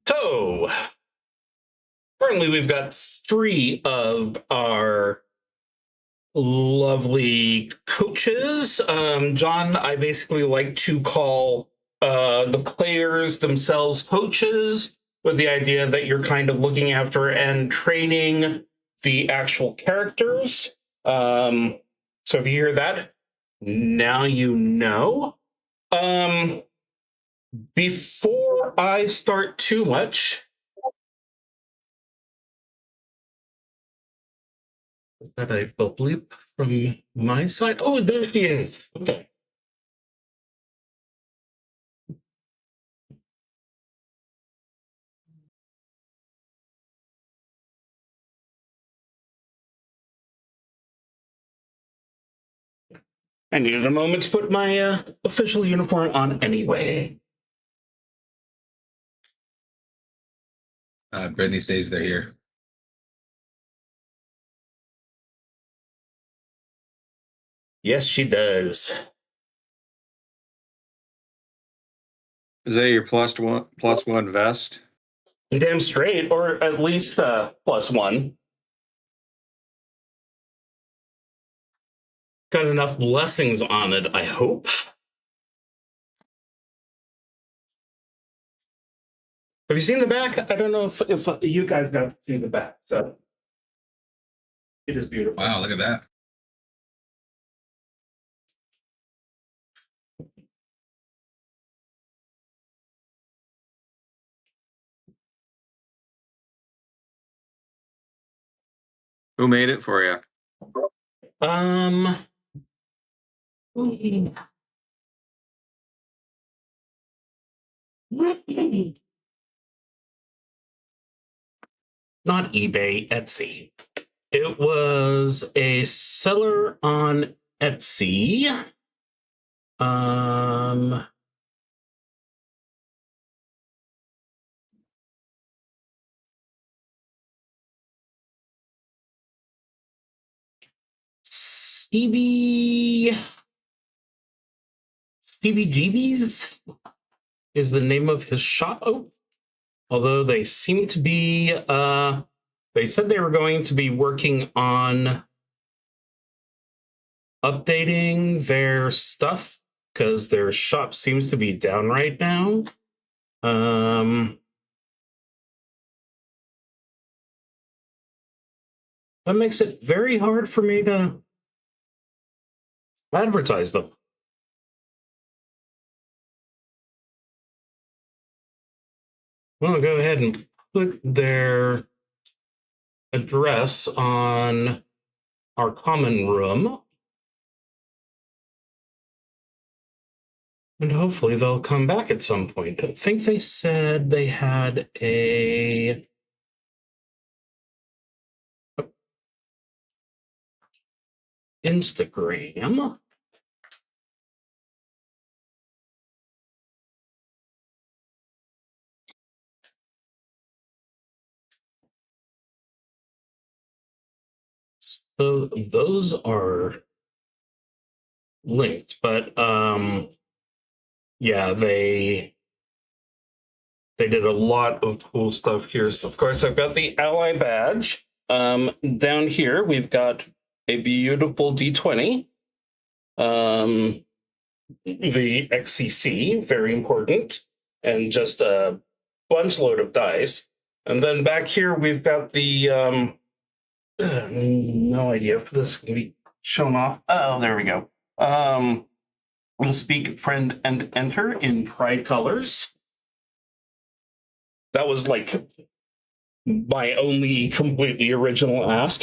So, currently we've got 3 of our lovely coaches. John, I basically like to call the players themselves coaches, with the idea that you're kind of looking after and training the actual characters. So if you hear that, now you know. Before I start too much, got a bleep from my side. Oh, there she is. Okay. I needed a moment to put my official uniform on anyway. Brittney says they're here. Yes, she does. Is that your +1 vest? Damn straight, or at least +1. Got enough blessings on it, I hope. Have you seen the back? I don't know if you guys got to see the back, so it is beautiful. Wow, look at that. Who made it for you? Not eBay, Etsy. It was a seller on Etsy. Stevie GB's is the name of his shop. Oh, although they seem to be, they said they were going to be working on updating their stuff because their shop seems to be down right now. That makes it very hard for me to advertise them. Well, I'll go ahead and put their address on our common room. And hopefully they'll come back at some point. I think they said they had a Instagram. So those are linked, but yeah, they did a lot of cool stuff here. So of course I've got the ally badge. Down here we've got a beautiful D20. The XCC, very important, and just a bunch load of dice. And then back here we've got the no idea if this can be shown off. Oh, there we go. We'll speak, friend, and enter in pride colors. That was like my only completely original ask.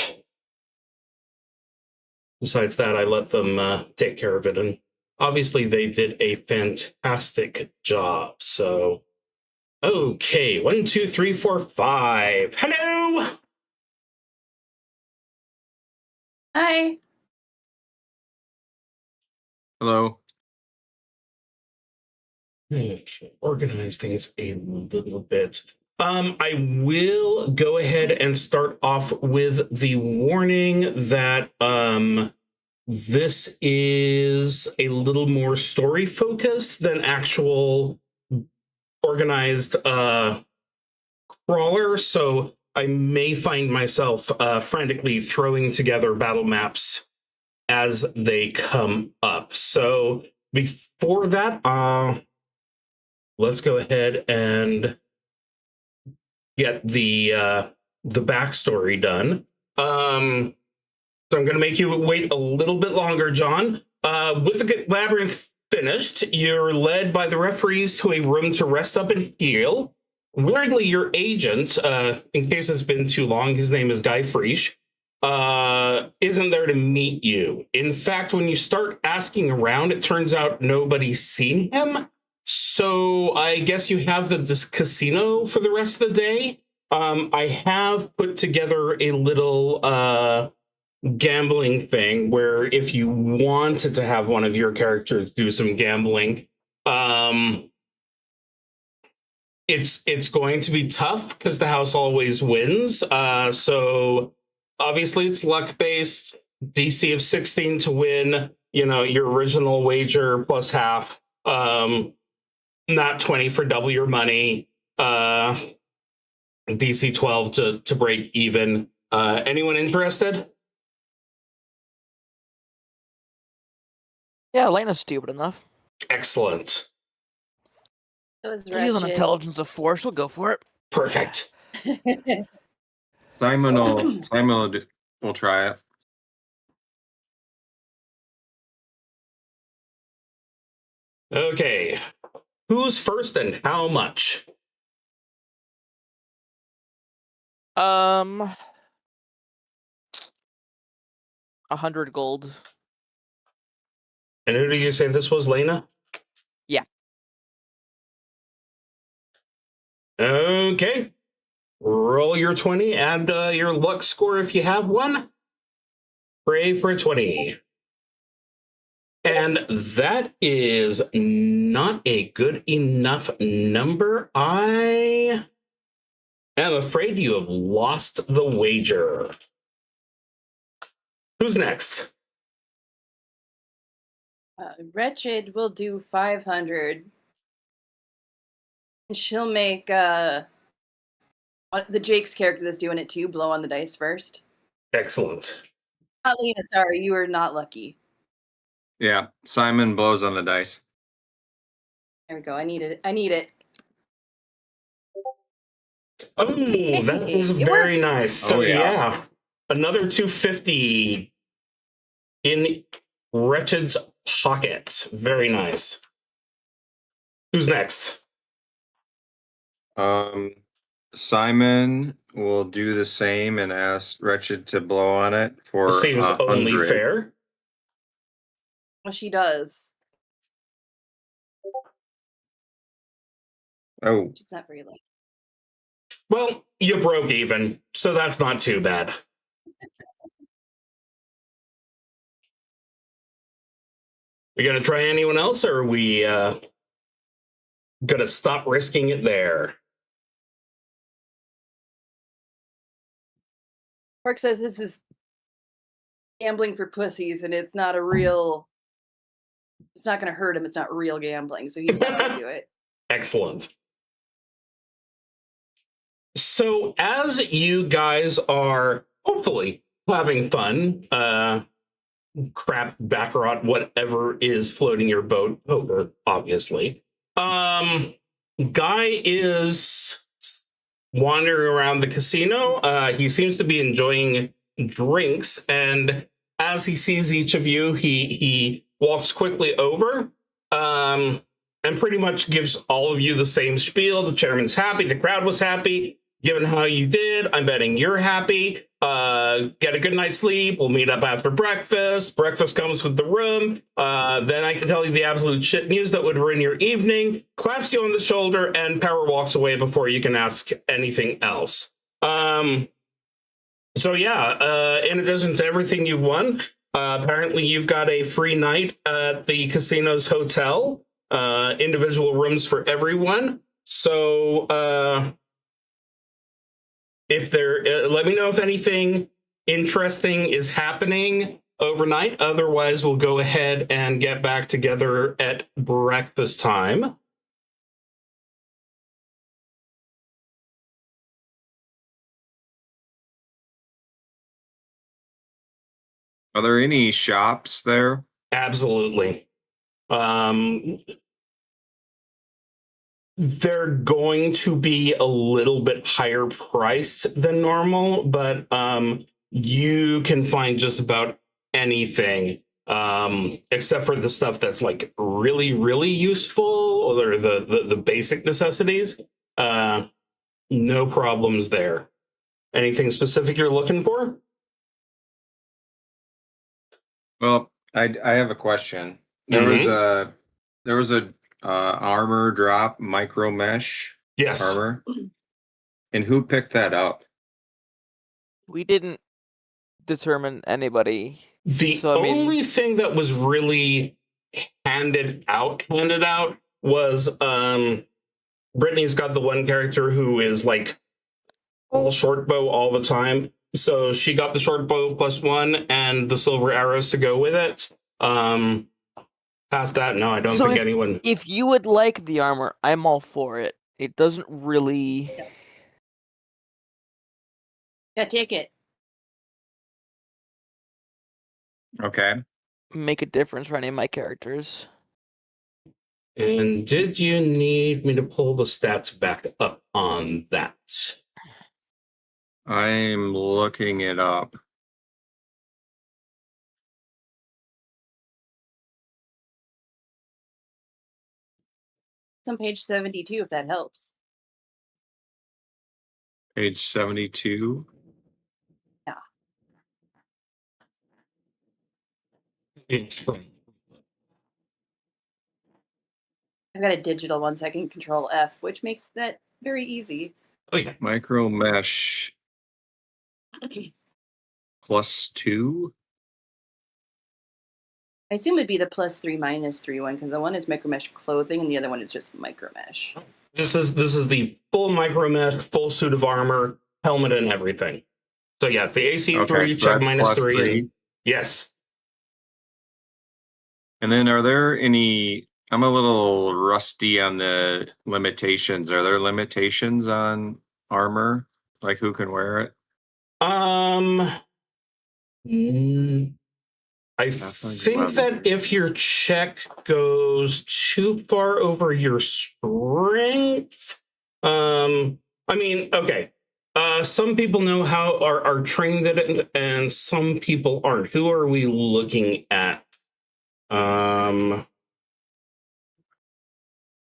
Besides that, I let them take care of it, and obviously they did a fantastic job. So, okay, 1, 2, 3, 4, 5. Hello. Hi. Hello. Okay, organize things a little bit. I will go ahead and start off with the warning that this is a little more story focused than actual organized crawler, so I may find myself frantically throwing together battle maps as they come up. So before that, let's go ahead and get the backstory done. So I'm going to make you wait a little bit longer, John. With the labyrinth finished, you're led by the referees to a room to rest up and heal. Weirdly, your agent, in case it's been too long, his name is Guy Friesch, isn't there to meet you. In fact, when you start asking around, it turns out nobody's seen him. So I guess you have this casino for the rest of the day. I have put together a little gambling thing where if you wanted to have one of your characters do some gambling, it's going to be tough because the house always wins. So obviously it's luck based, DC of 16 to win, your original wager plus half, not 20 for double your money, DC 12 to break even. Anyone interested? Yeah, Lena's stupid enough. Excellent. Those She's an intelligence of 4. She'll go for it. Perfect. Simon will try it. Okay. Who's first and how much? 100 gold. And who do you say this was, Lena? Yeah. Okay. Roll your 20, add your luck score if you have one. Pray for 20. And that is not a good enough number. I am afraid you have lost the wager. Who's next? Wretched will do 500. And she'll make the Jake's character that's doing it too blow on the dice first. Excellent. Lena, sorry, you are not lucky. Yeah, Simon blows on the dice. There we go. I need it. Oh, that is very nice. So yeah, another 250 in Wretched's pocket. Very nice. Who's next? Simon will do the same and ask Wretched to blow on it for Seems only 100. fair. Well, she does. Oh, She's not very lucky. Well, you broke even, so that's not too bad. We gonna try anyone else, or are we gonna stop risking it there? Mark says this is gambling for pussies, and it's not a real. It's not going to hurt him. It's not real gambling, so he's not going to do it. Excellent. So as you guys are hopefully having fun, crap, baccarat, whatever is floating your boat, poker, obviously. Guy is wandering around the casino. He seems to be enjoying drinks, and as he sees each of you, he walks quickly over, and pretty much gives all of you the same spiel. The chairman's happy. The crowd was happy. Given how you did, I'm betting you're happy. Get a good night's sleep. We'll meet up after breakfast. Breakfast comes with the room. Then I can tell you the absolute shit news that would ruin your evening. Claps you on the shoulder, and power walks away before you can ask anything else. So yeah, in addition to everything you've won, apparently you've got a free night at the casino's hotel. Individual rooms for everyone. So if there, let me know if anything interesting is happening overnight. Otherwise, we'll go ahead and get back together at breakfast time. Are there any shops there? Absolutely. They're going to be a little bit higher priced than normal, but you can find just about anything, except for the stuff that's like really, really useful, or the basic necessities. No problems there. Anything specific you're looking for? Well, I have a question. There was a armor drop, micro mesh Yes. armor. And who picked that up? We didn't determine anybody. The So, I mean- only thing that was really handed out was Brittney's got the one character who is like all short bow all the time. So she got the short bow +1 and the silver arrows to go with it. Past that, no, I don't So think anyone. If you would like the armor, I'm all for it. It doesn't really. Yeah, take it. Okay. Make a difference for any of my characters. And did you need me to pull the stats back up on that? I'm looking it up. It's on page 72, if that helps. Page 72. I've got a digital one, so I can control F, which makes that very easy. Oh yeah. Micro mesh +2. I assume it'd be the +3 -3 one, because the one is micro mesh clothing and the other one is just micro mesh. This is the full micro mesh, full suit of armor, helmet, and everything. So yeah, the AC 3, so check that's -3. +3. And, yes. And then are there any, I'm a little rusty on the limitations. Are there limitations on armor? Like who can wear it? I think that if your check goes too far over your strength, I mean, okay. Some people know how are trained at it, and some people aren't. Who are we looking at?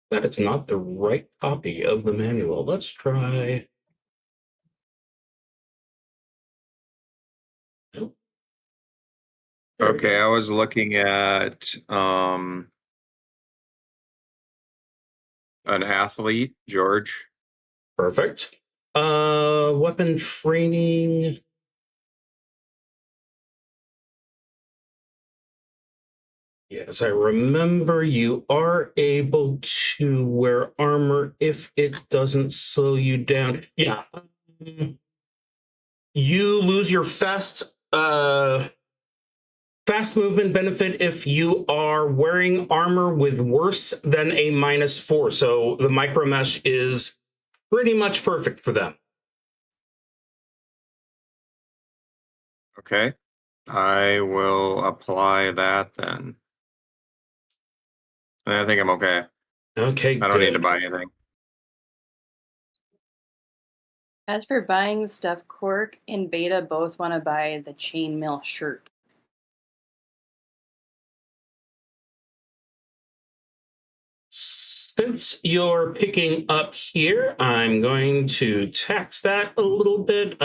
That it's not the right copy of the manual. Let's try. Nope. There we Okay, go. I was looking at an athlete, George. Perfect. Weapon training. Yes, I remember you are able to wear armor if it doesn't slow you down. Yeah. You lose your fast movement benefit if you are wearing armor with worse than a -4. So the micro mesh is pretty much perfect for them. Okay, I will apply that then. And I think I'm okay. Okay, I don't need to good. buy anything. As for buying stuff, Cork and Beta both want to buy the chainmail shirt. Since you're picking up here, I'm going to tax that a little bit.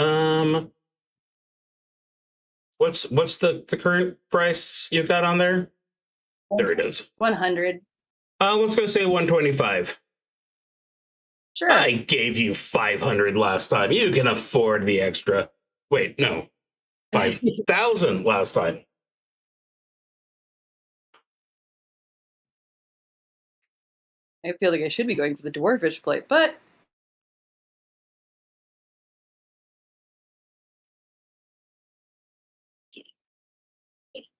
What's the current price you got on there? There it is. 100. Let's go say 125. Sure. I gave you 500 last time. You can afford the extra. Wait, no. 5,000 last time. I feel like I should be going for the dwarfish plate, but Kitty,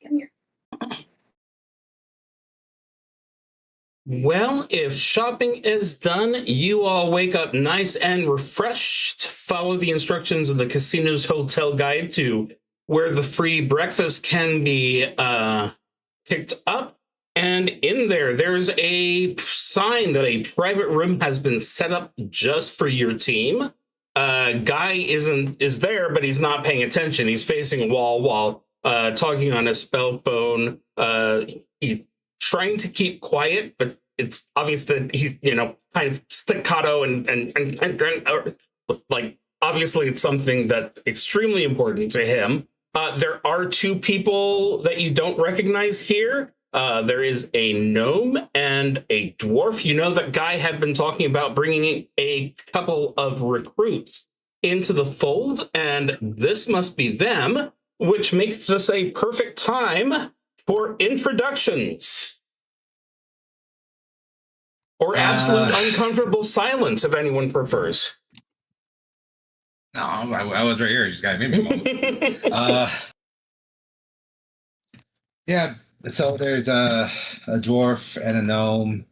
come here. Well, if shopping is done, you all wake up nice and refreshed. Follow the instructions of the casino's hotel guide to where the free breakfast can be picked up. And in there, there's a sign that a private room has been set up just for your team. Guy is there, but he's not paying attention. He's facing a wall while talking on a spell phone. He's trying to keep quiet, but it's obvious that he's, kind of staccato and like, obviously it's something that's extremely important to him. There are two people that you don't recognize here. There is a gnome and a dwarf. You know that Guy had been talking about bringing a couple of recruits into the fold, and this must be them, which makes this a perfect time for introductions. Or absolute uncomfortable silence, if anyone prefers. No, I was right here. You just got to give me a moment. Yeah, so there's a dwarf and a gnome,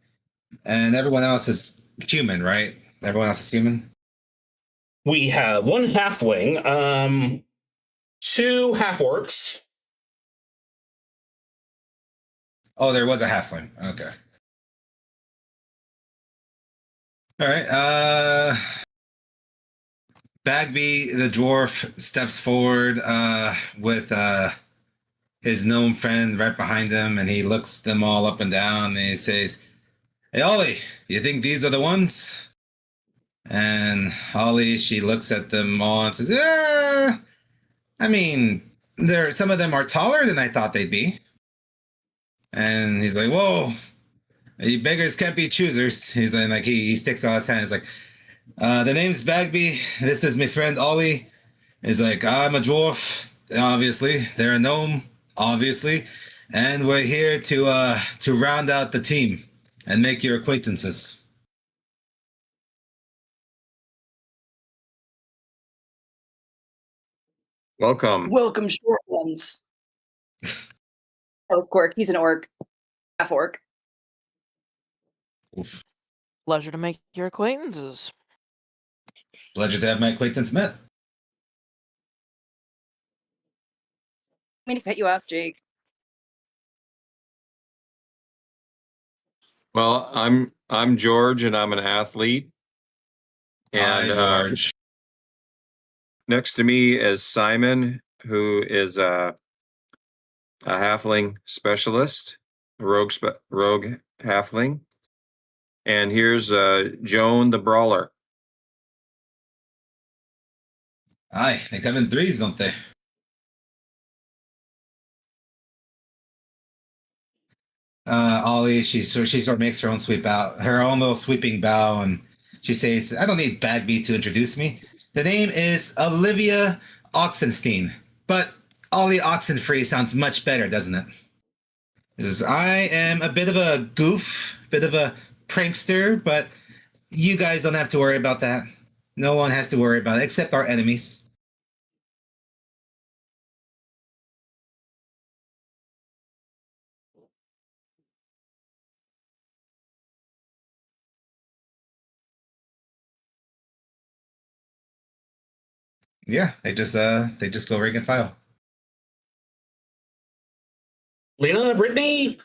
and everyone else is human, right? Everyone else is human? We have one halfling, two half-orcs. Oh, there was a halfling. Okay. All right. Bagby, the dwarf, steps forward with his gnome friend right behind him, and he looks them all up and down, and he says, "Hey, Ollie, you think these are the ones?" And Ollie, she looks at them all and says, I mean, some of them are taller than I thought they'd be. And he's like, "Whoa, you beggars can't be choosers." He's like, he sticks out his hand. He's like, "The name's Bagby. This is my friend Ollie." He's like, "I'm a dwarf, obviously. They're a gnome, obviously. And we're here to round out the team and make your acquaintances." Welcome. Welcome, short ones. Oh, Quark. He's an orc. Half orc. Oof. Pleasure to make your acquaintances. Pleasure to have my acquaintance met. I mean to cut you off, Jake. Well, I'm George, and I'm an athlete. And Hi, George. next to me is Simon, who is a halfling specialist, a rogue halfling. And here's Joan the brawler. Hi, they come in threes, don't they? Ollie, she sort of makes her own little sweeping bow, and she says, "I don't need Bagby to introduce me. The name is Olivia Oxenstein, but Ollie Oxenfree sounds much better, doesn't it?" He says, "I am a bit of a goof, bit of a prankster, but you guys don't have to worry about that. No one has to worry about it, except our enemies." Yeah, they just go rank and file. Lena, Brittney,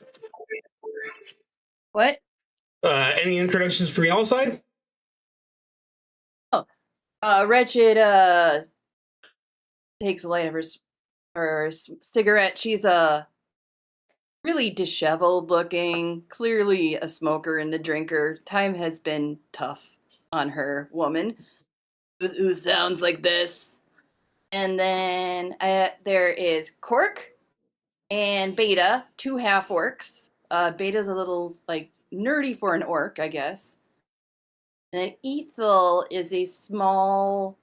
What? any introductions from y'all side? Wretched takes a light of her cigarette. She's a really disheveled looking, clearly a smoker and a drinker. Time has been tough on her woman who sounds like this. And then there is Cork and Beta, two half orcs. Beta's a little like nerdy for an orc, I guess. And then Ethel is a small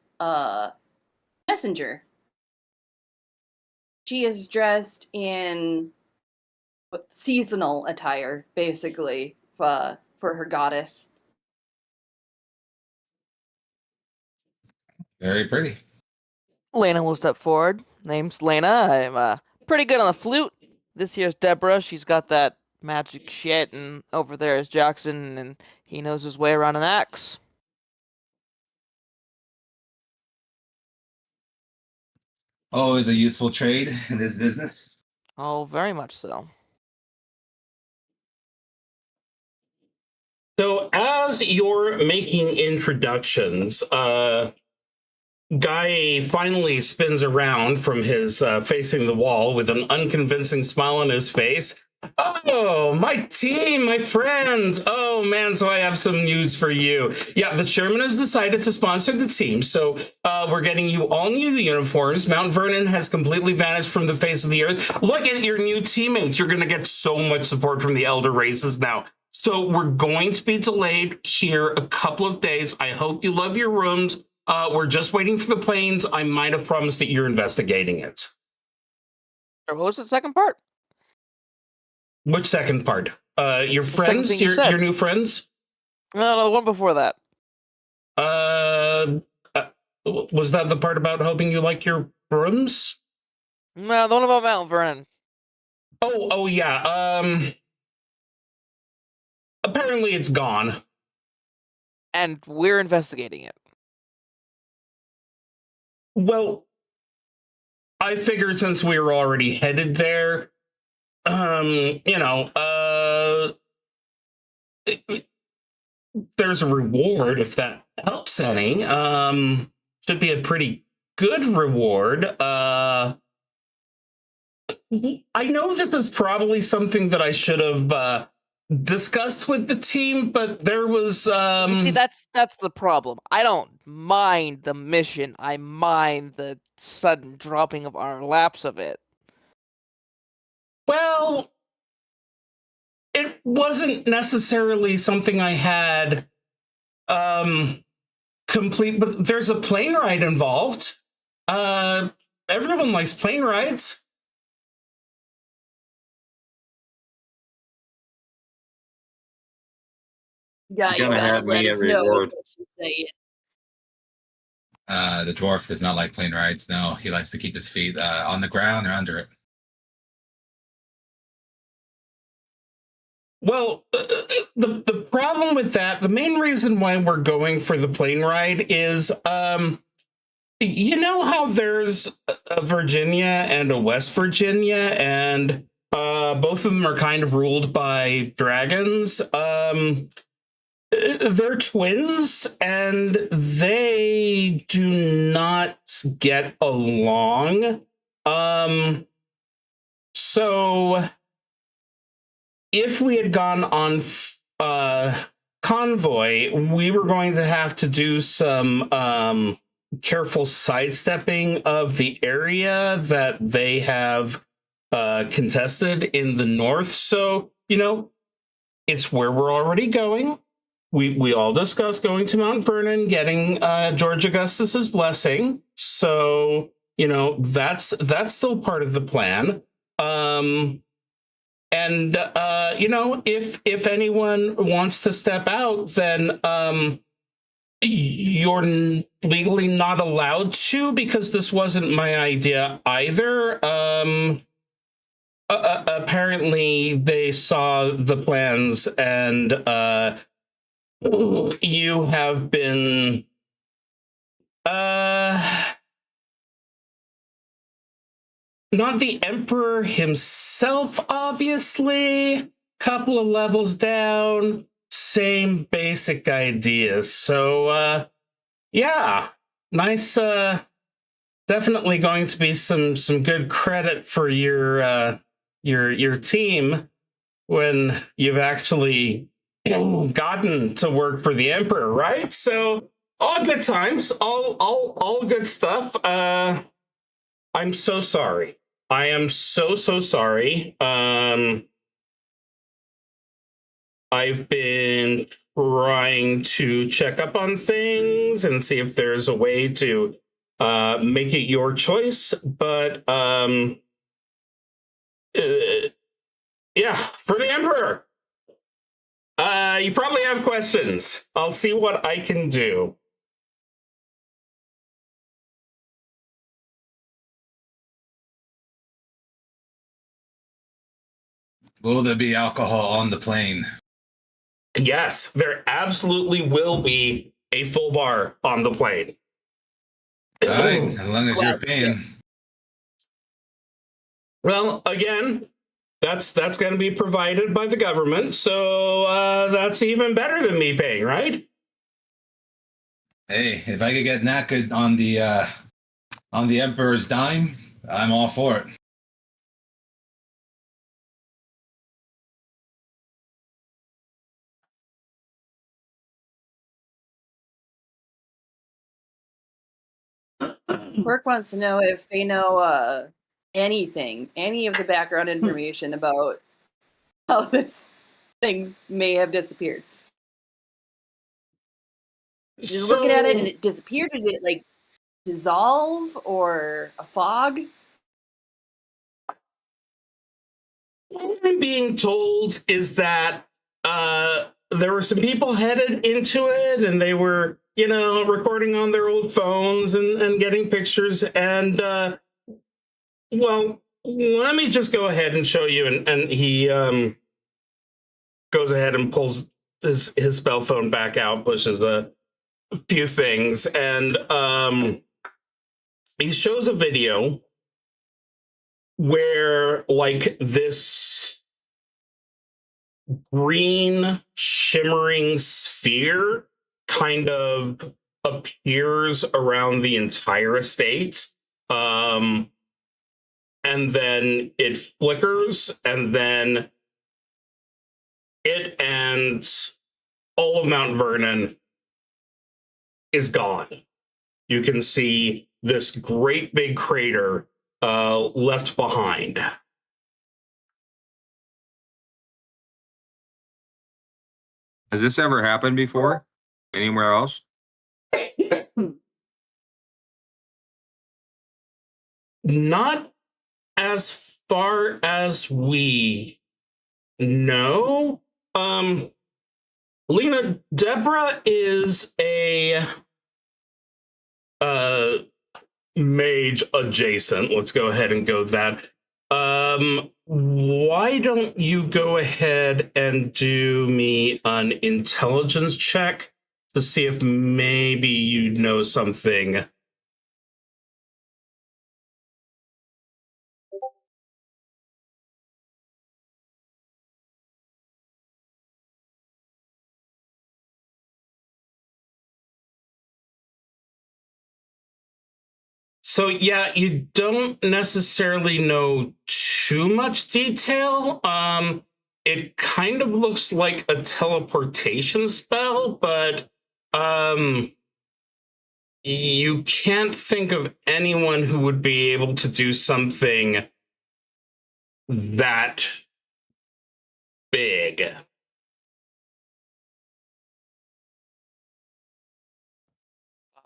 messenger. She is dressed in seasonal attire, basically, for her goddess. Very pretty. Lena will step forward. Name's Lena. I'm pretty good on the flute. This here's Deborah. She's got that magic shit. And over there is Jackson, and he knows his way around an axe. Always a useful trade in this business. Oh, very much so. So as you're making introductions, Guy finally spins around from his facing the wall with an unconvincing smile on his face. Oh, my team, my friends. Oh, man, so I have some news for you. Yeah, the chairman has decided to sponsor the team, so we're getting you all new uniforms. Mount Vernon has completely vanished from the face of the earth. Look at your new teammates. You're going to get so much support from the elder races now. So we're going to be delayed here a couple of days. I hope you love your rooms. We're just waiting for the planes. I might have promised that you're investigating it. What was the second part? Which second part? Your second friends? thing you said. Your new friends? No, the one before that. Was that the part about hoping you like your rooms? No, the one about Mount Vernon. Oh yeah. Apparently it's gone. And we're investigating it. Well, I figured since we were already headed there, there's a reward if that helps any. Should be a pretty good reward. I know this is probably something that I should have discussed with the team, but there was See, that's the problem. I don't mind the mission. I mind the sudden dropping of our laps of it. well, it wasn't necessarily something I had complete, but there's a plane ride involved. Everyone likes plane rides. Yeah, you Gonna gotta have let me us a know reward. what you say. The dwarf does not like plane rides. No, he likes to keep his feet on the ground or under it. Well, the problem with that, the main reason why we're going for the plane ride is, you know how there's a Virginia and a West Virginia, and both of them are kind of ruled by dragons. They're twins, and they do not get along. So if we had gone on convoy, we were going to have to do some careful sidestepping of the area that they have contested in the north. So, it's where we're already going. We all discussed going to Mount Vernon, getting George Augustus's blessing. So, that's still part of the plan. And if anyone wants to step out, then you're legally not allowed to, because this wasn't my idea either. Apparently they saw the plans, and you have been not the Emperor himself, obviously. Couple of levels down, same basic ideas. So, yeah, nice. Definitely going to be some good credit for your team when you've actually gotten to work for the Emperor, right? So, all good times, all good stuff. I'm so sorry. I am so sorry. I've been trying to check up on things and see if there's a way to make it your choice, but yeah, for the Emperor. You probably have questions. I'll see what I can do. Will there be alcohol on the plane? Yes, there absolutely will be a full bar on the plane. All right, as long as you're paying. Well, again, that's going to be provided by the government, so that's even better than me paying, right? Hey, if I could get knackered on the Emperor's dime, I'm all for it. Quirk wants to know if they know anything, any of the background information about how this thing may have disappeared. Just looking at it and it disappeared. Did it like dissolve or a fog? What I'm being told is that there were some people headed into it, and they were, recording on their old phones and getting pictures. And well, let me just go ahead and show you. And he goes ahead and pulls his spell phone back out, pushes a few things, and he shows a video where like this green shimmering sphere kind of appears around the entire estate, and then it flickers, and then it and all of Mount Vernon is gone. You can see this great big crater left behind. Has this ever happened before? Anywhere else? Not as far as we know. Lena, Deborah is a mage adjacent. Let's go ahead and go that. Why don't you go ahead and do me an intelligence check to see if maybe you know something. So yeah, you don't necessarily know too much detail. It kind of looks like a teleportation spell, but you can't think of anyone who would be able to do something that big.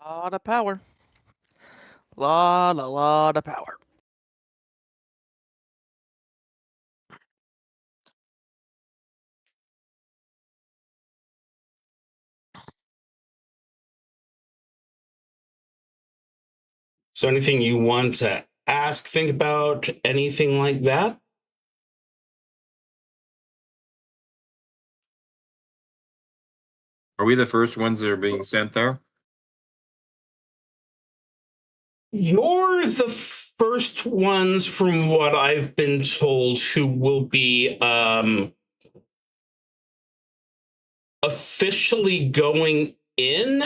Lot of power. Lot of power. So anything you want to ask, think about, anything like that? Are we the first ones that are being sent there? You're the first ones, from what I've been told, who will be officially going in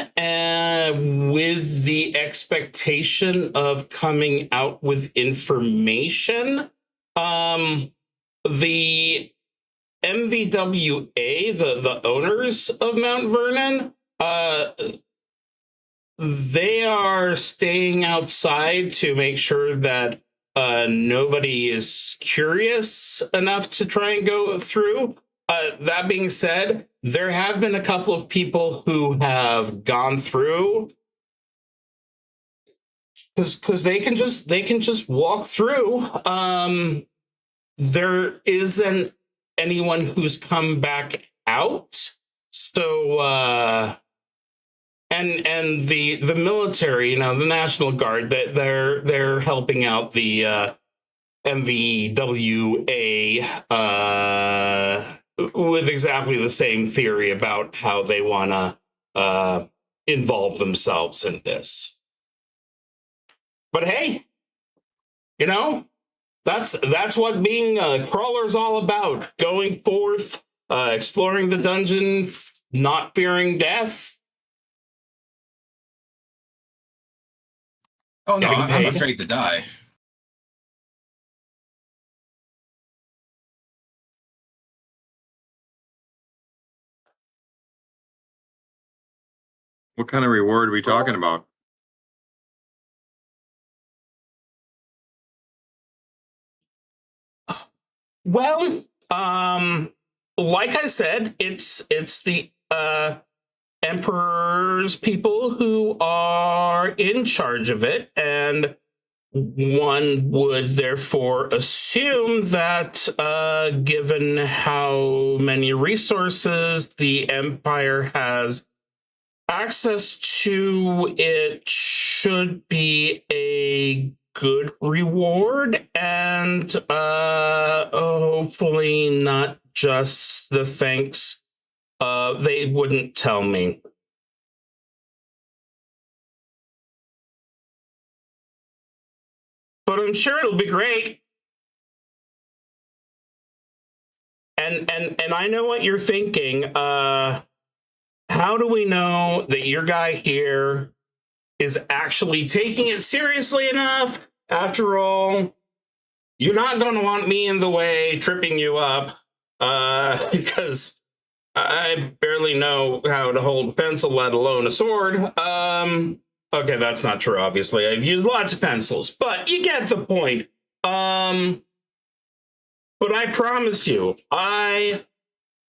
with the expectation of coming out with information. The MVWA, the owners of Mount Vernon, they are staying outside to make sure that nobody is curious enough to try and go through. That being said, there have been a couple of people who have gone through because they can just walk through. There isn't anyone who's come back out, so and the military, the National Guard, that they're helping out the MVWA with exactly the same theory about how they want to involve themselves in this. But hey, That's what being a crawler is all about. Going forth, exploring the dungeon, not fearing death. Oh no, Getting I'm paid. afraid to die. What kind of reward are we talking about? Well, like I said, it's the Emperor's people who are in charge of it, and one would therefore assume that, given how many resources the Empire has access to, it should be a good reward, and hopefully not just the thanks. They wouldn't tell me. But I'm sure it'll be great. And I know what you're thinking. How do we know that your guy here is actually taking it seriously enough? After all, you're not going to want me in the way, tripping you up, because I barely know how to hold a pencil, let alone a sword. Okay, that's not true, obviously. I've used lots of pencils, but you get the point. But I promise you, I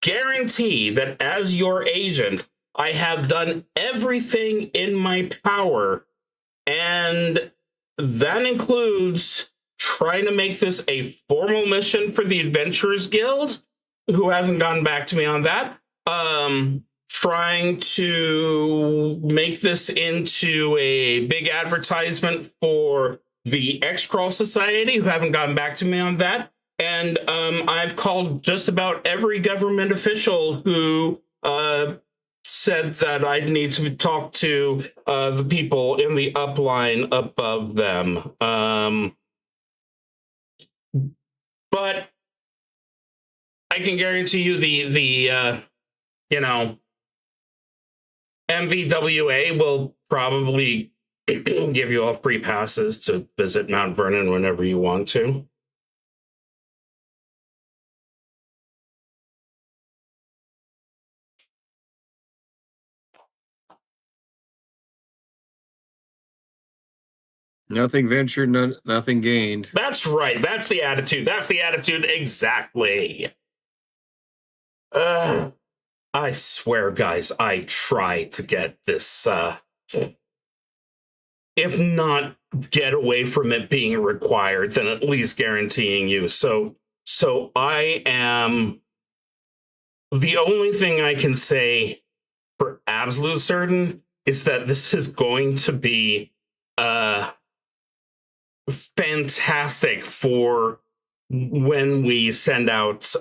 guarantee that as your agent, I have done everything in my power, and that includes trying to make this a formal mission for the Adventurers Guild, who hasn't gotten back to me on that. Trying to make this into a big advertisement for the XCrawl Society, who haven't gotten back to me on that. And I've called just about every government official who said that I'd need to talk to the people in the upline above them. But I can guarantee you the MVWA will probably give you all free passes to visit Mount Vernon whenever you want to. Nothing ventured, nothing gained. That's right. That's the attitude. That's the attitude. Exactly. I swear, guys, I try to get this, if not get away from it being required, then at least guaranteeing you. So I am, the only thing I can say for absolute certain is that this is going to be fantastic for when we send out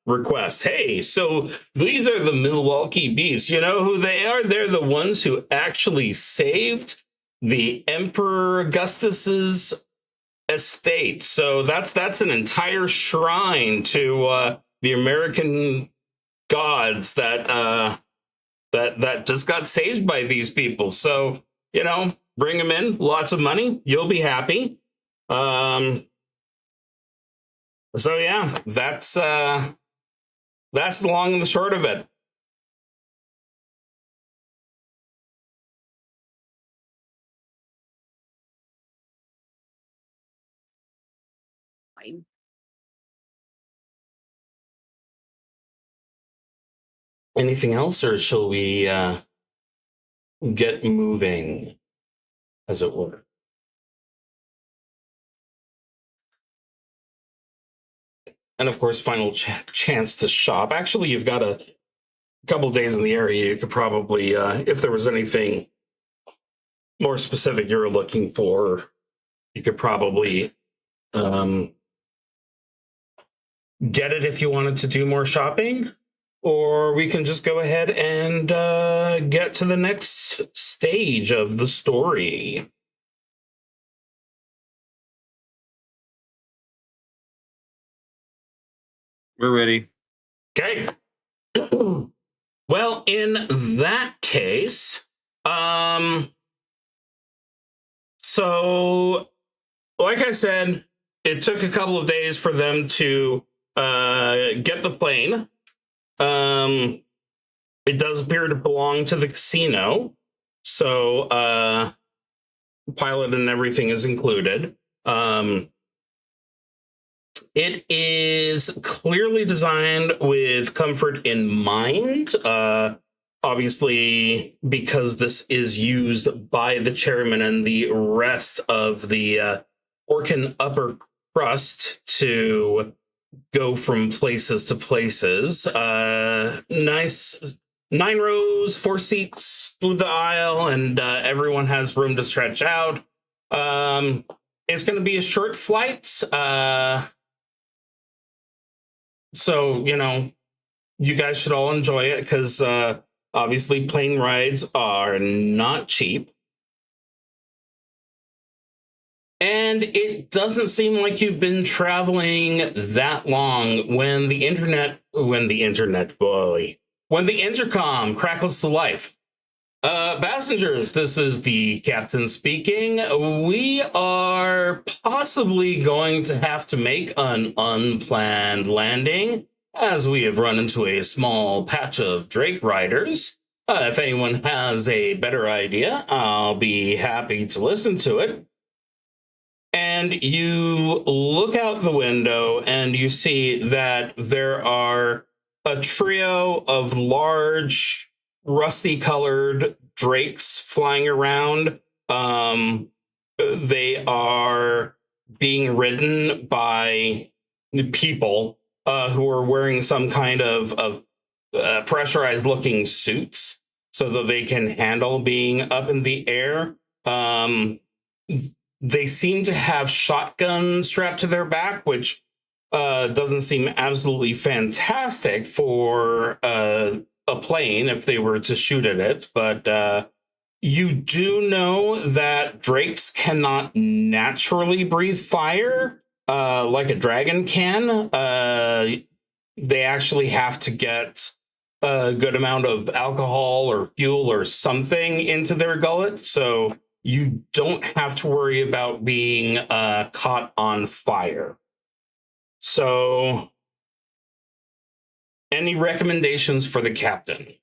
requests. Hey, so these are the Milwaukee Beasts. You know who they are? They're the ones who actually saved the Emperor Augustus's estate. So that's an entire shrine to the American gods that just got saved by these people. So, bring them in, lots of money, you'll be happy. So yeah, that's the long and the short of it. Anything else, or shall we get moving, as it were? And of course, final chance to shop. Actually, you've got a couple days in the area. You could probably, if there was anything more specific you're looking for, you could probably get it if you wanted to do more shopping. Or we can just go ahead and get to the next stage of the story. We're ready. Okay. Well, in that case, so like I said, it took a couple of days for them to get the plane. It does appear to belong to the casino, so pilot and everything is included. It is clearly designed with comfort in mind. Obviously, because this is used by the chairman and the rest of the Orkin upper crust to go from places to places. Nice 9 rows, 4 seats through the aisle, and everyone has room to stretch out. It's going to be a short flight. So, you know, you guys should all enjoy it because obviously plane rides are not cheap. And it doesn't seem like you've been traveling that long when the intercom crackles to life. Passengers, this is the captain speaking. We are possibly going to have to make an unplanned landing as we have run into a small patch of Drake riders. If anyone has a better idea, I'll be happy to listen to it. And you look out the window and you see that there are a trio of large, rusty colored drakes flying around. They are being ridden by people who are wearing some kind of pressurized looking suits so that they can handle being up in the air. They seem to have shotguns strapped to their back, which doesn't seem absolutely fantastic for a plane if they were to shoot at it. But you do know that drakes cannot naturally breathe fire like a dragon can. They actually have to get a good amount of alcohol or fuel or something into their gullet. So you don't have to worry about being caught on fire. So, any recommendations for the captain?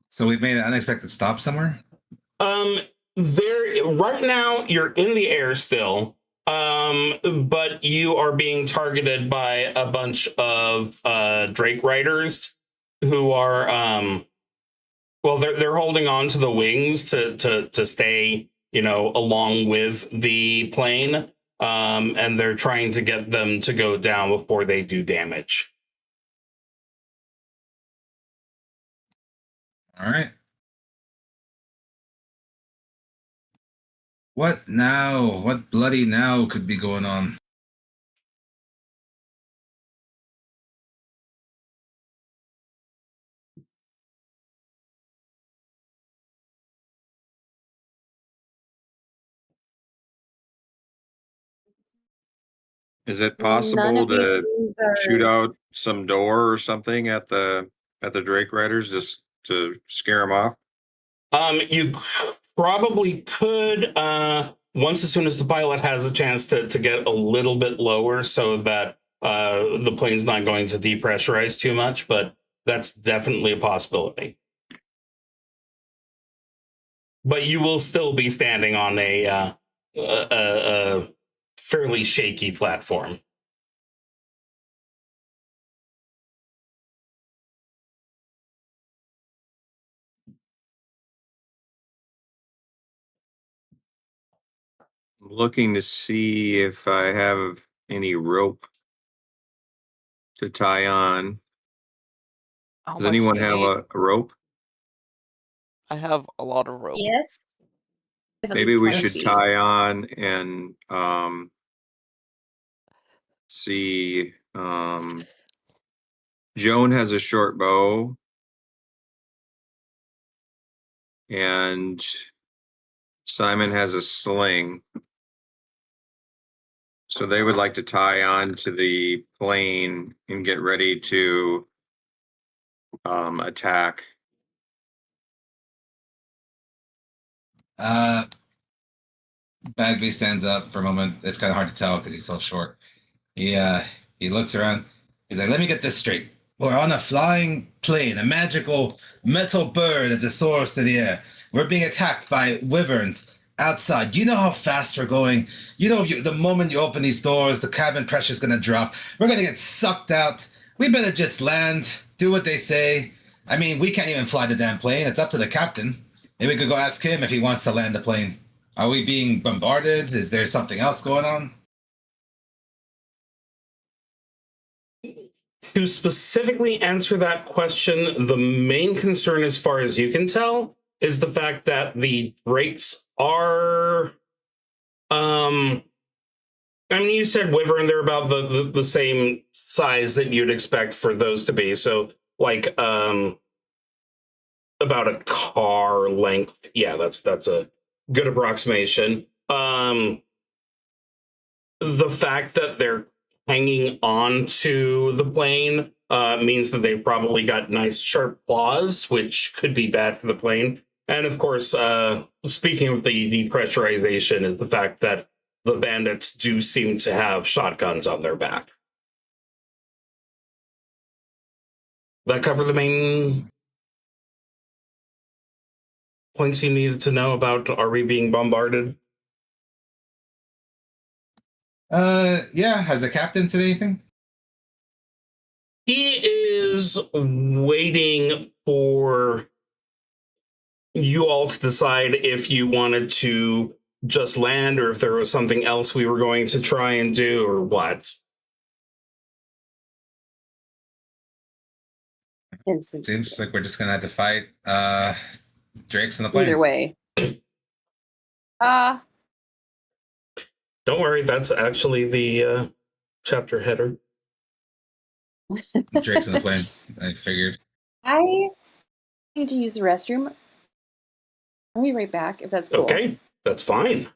So we've made an unexpected stop somewhere? There right now you're in the air still. But you are being targeted by a bunch of Drake riders who are well, they're holding on to the wings to stay, you know, along with the plane. And they're trying to get them to go down before they do damage. All right. What now? What bloody now could be going on? Is it None possible of these to things are shoot out some door or something at the Drake Riders just to scare them off? You probably could once as soon as the pilot has a chance to get a little bit lower so that the plane's not going to depressurize too much, but that's definitely a possibility. But you will still be standing on a fairly shaky platform. I'm looking to see if I have any rope to tie on. How Does much anyone do you have need? a rope? I have a lot of rope. yes. I have at Maybe least we 20 should feet. tie on and see. Joan has a short bow. And Simon has a sling. So they would like to tie on to the plane and get ready to attack. Bagby stands up for a moment. It's kind of hard to tell because he's so short. He looks around. He's like, "Let me get this straight. We're on a flying plane, a magical metal bird that's a source to the air. We're being attacked by wyverns outside. Do you know how fast we're going? You know, the moment you open these doors, the cabin pressure is going to drop. We're going to get sucked out. We better just land, do what they say. I mean, we can't even fly the damn plane. It's up to the captain. Maybe we could go ask him if he wants to land the plane. Are we being bombarded? Is there something else going on?" To specifically answer that question, the main concern, as far as you can tell, is the fact that the drakes are. I mean, you said wyvern; they're about the same size that you'd expect for those to be. So, like, about a car length. Yeah, that's a good approximation. The fact that they're hanging on to the plane means that they've probably got nice sharp claws, which could be bad for the plane. And of course, speaking of the depressurization, is the fact that the bandits do seem to have shotguns on their back. That cover the main points you needed to know about, are we being bombarded? Yeah. Has the captain said anything? He is waiting for you all to decide if you wanted to just land or if there was something else we were going to try and do or what. Instant. Seems like we're just gonna have to fight drakes in the plane. Either way. Don't worry, that's actually the chapter header. Drakes in the plane. I figured. I need to use the restroom. I'll be right back if that's cool. Okay, that's fine.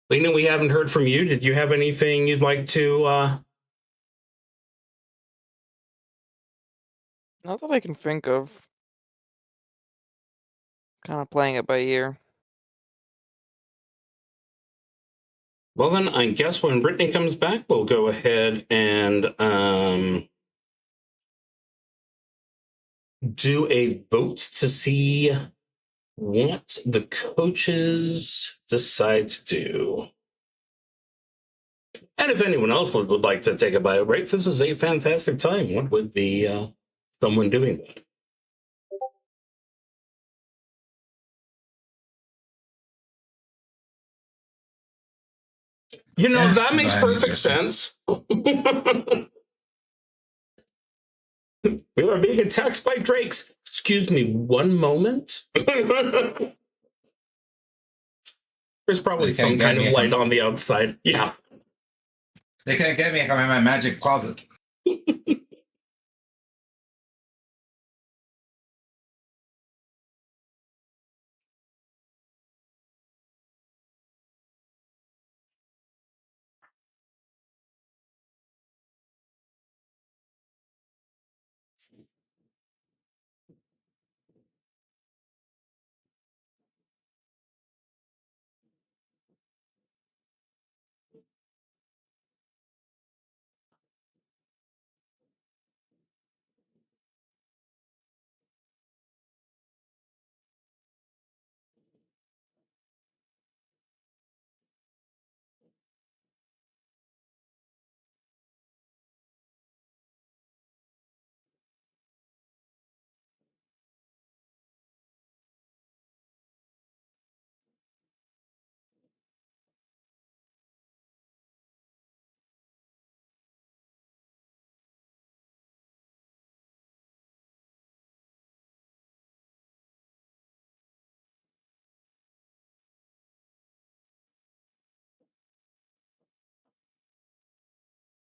Lena, we haven't heard from you. Did you have anything you'd like to Not that I can think of. Kind of playing it by ear. Well, then I guess when Brittney comes back, we'll go ahead and do a vote to see what the coaches decide to do. And if anyone else would like to take a bio break, this is a fantastic time. What would the someone doing that? You know, Yeah, that makes go ahead, perfect Justin. sense. We are being attacked by drakes. Excuse me, one moment. There's probably They some can't get kind of me if light I'm- on the outside. Yeah. They can't get me if I'm in my magic closet.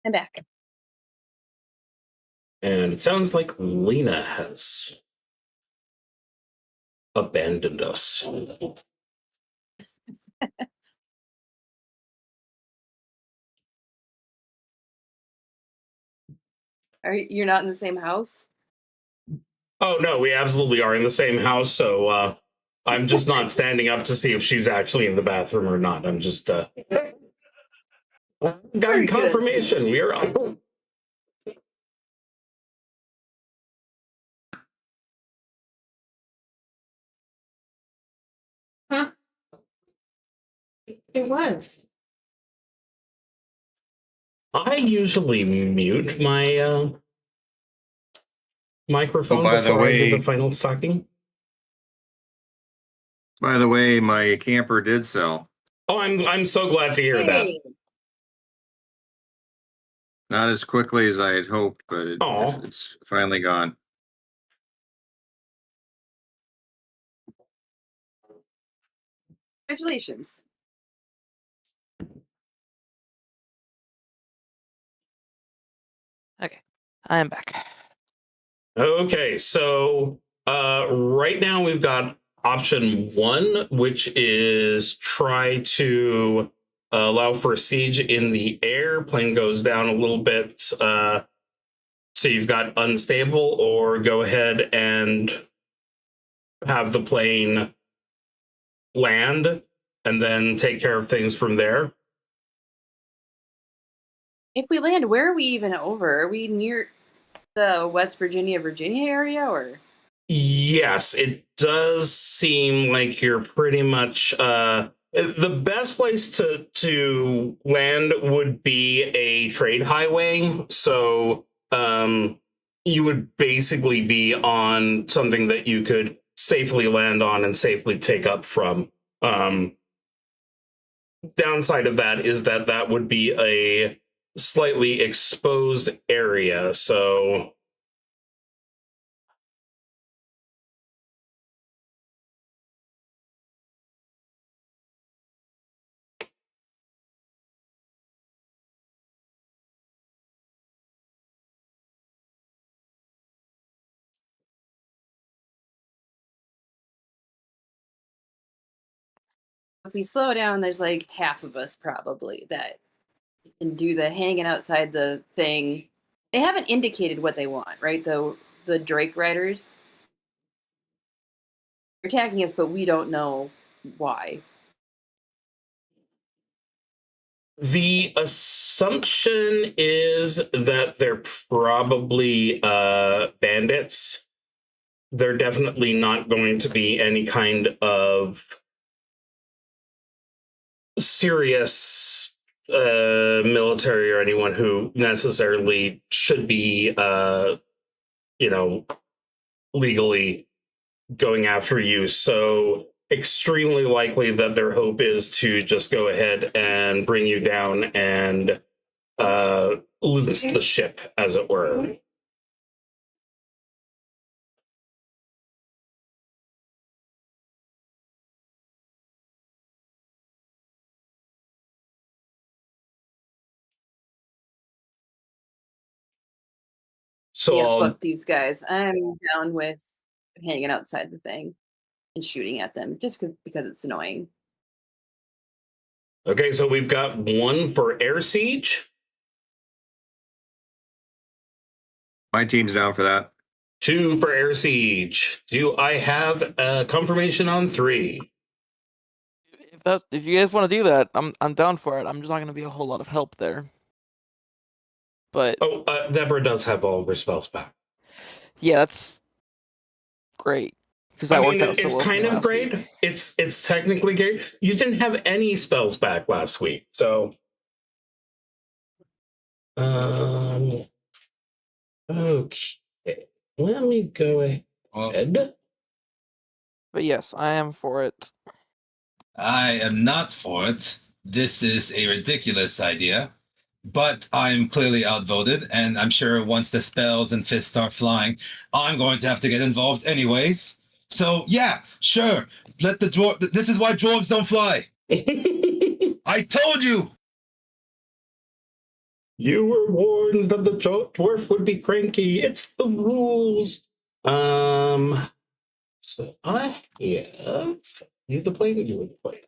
I'm back. And it sounds like Lena has abandoned us. You're not in the same house? Oh, no, we absolutely are in the same house, so I'm just not standing up to see if she's actually in the bathroom or not. I'm just got Very good. confirmation. We are on. Huh? It was. I usually mute my microphone by the before I do way- the final sucking. By the way, my camper did sell. Oh, I'm so glad to hear that. Hey, Not as quickly as I had hoped, but Aw. it's finally gone. congratulations. Okay, I am back. Okay, so right now we've got option 1, which is try to allow for a siege in the air. Plane goes down a little bit, so you've got unstable, or go ahead and have the plane land and then take care of things from there. If we land, where are we even over? Are we near the West Virginia area, or? Yes, it does seem like you're pretty much the best place to land would be a trade highway. So you would basically be on something that you could safely land on and safely take up from. Downside of that is that that would be a slightly exposed area. So If we slow down, there's like half of us probably that can do the hanging outside the thing. They haven't indicated what they want, right? The Drake Riders. They're attacking us, but we don't know why. the assumption is that they're probably bandits. They're definitely not going to be any kind of serious military or anyone who necessarily should be, legally going after you. So extremely likely that their hope is to just go ahead and bring you down and loot the ship, as it were. So Yeah, fuck these guys. I'm down with hanging outside the thing and shooting at them just because it's annoying. okay, so we've got 1 for air siege, My team's down for that. 2 for air siege. Do I have confirmation on 3? If you guys want to do that, I'm down for it. I'm just not going to be a whole lot of help there. But Oh, Deborah does have all of her spells back. yeah, that's great because I that mean, worked out so it's well for me kind of last great. week. It's technically great. You didn't have any spells back last week, so okay. Let me go Well, ahead. But yes, I am for it. I am not for it. This is a ridiculous idea, but I'm clearly outvoted, and I'm sure once the spells and fists start flying, I'm going to have to get involved anyways. So yeah, sure. Let the dwarf. This is why dwarves don't fly. I told you. You were warned that the dwarf would be cranky. It's the rules. So I have you the plane, you the plane.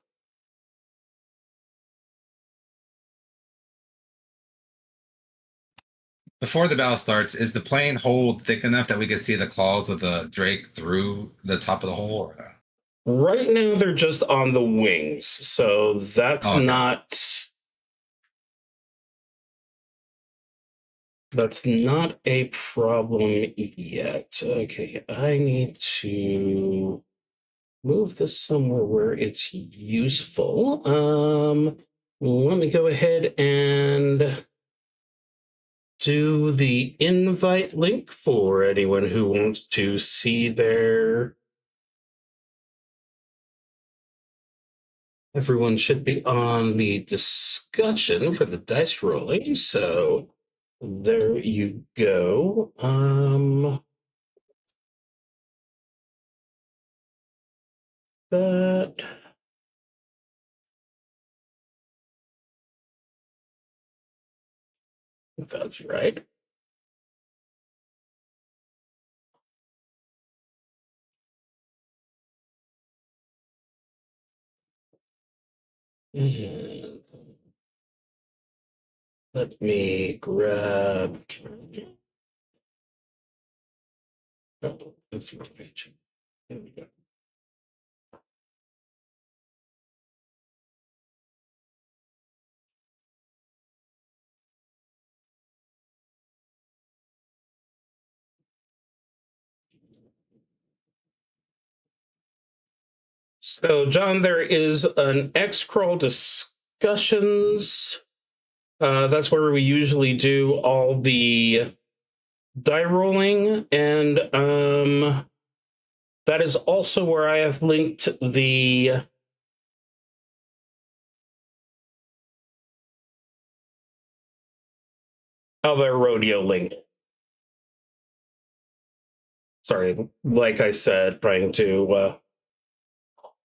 Before the battle starts, is the plane hole thick enough that we can see the claws of the drake through the top of the hole? Or no? Right now they're just on the wings, so that's Okay. That's not a problem yet. Okay, I need to move this somewhere where it's useful. Let me go ahead and do the invite link for anyone who wants to see their. Everyone should be on the discussion for the dice rolling, so there you go. That if that's right. And let me grab. Oh, that's the wrong page. There we go. So, John, there is an XCrawl discussions. That's where we usually do all the die rolling, and that is also where I have linked the Albert Rodeo link. Sorry, like I said, trying to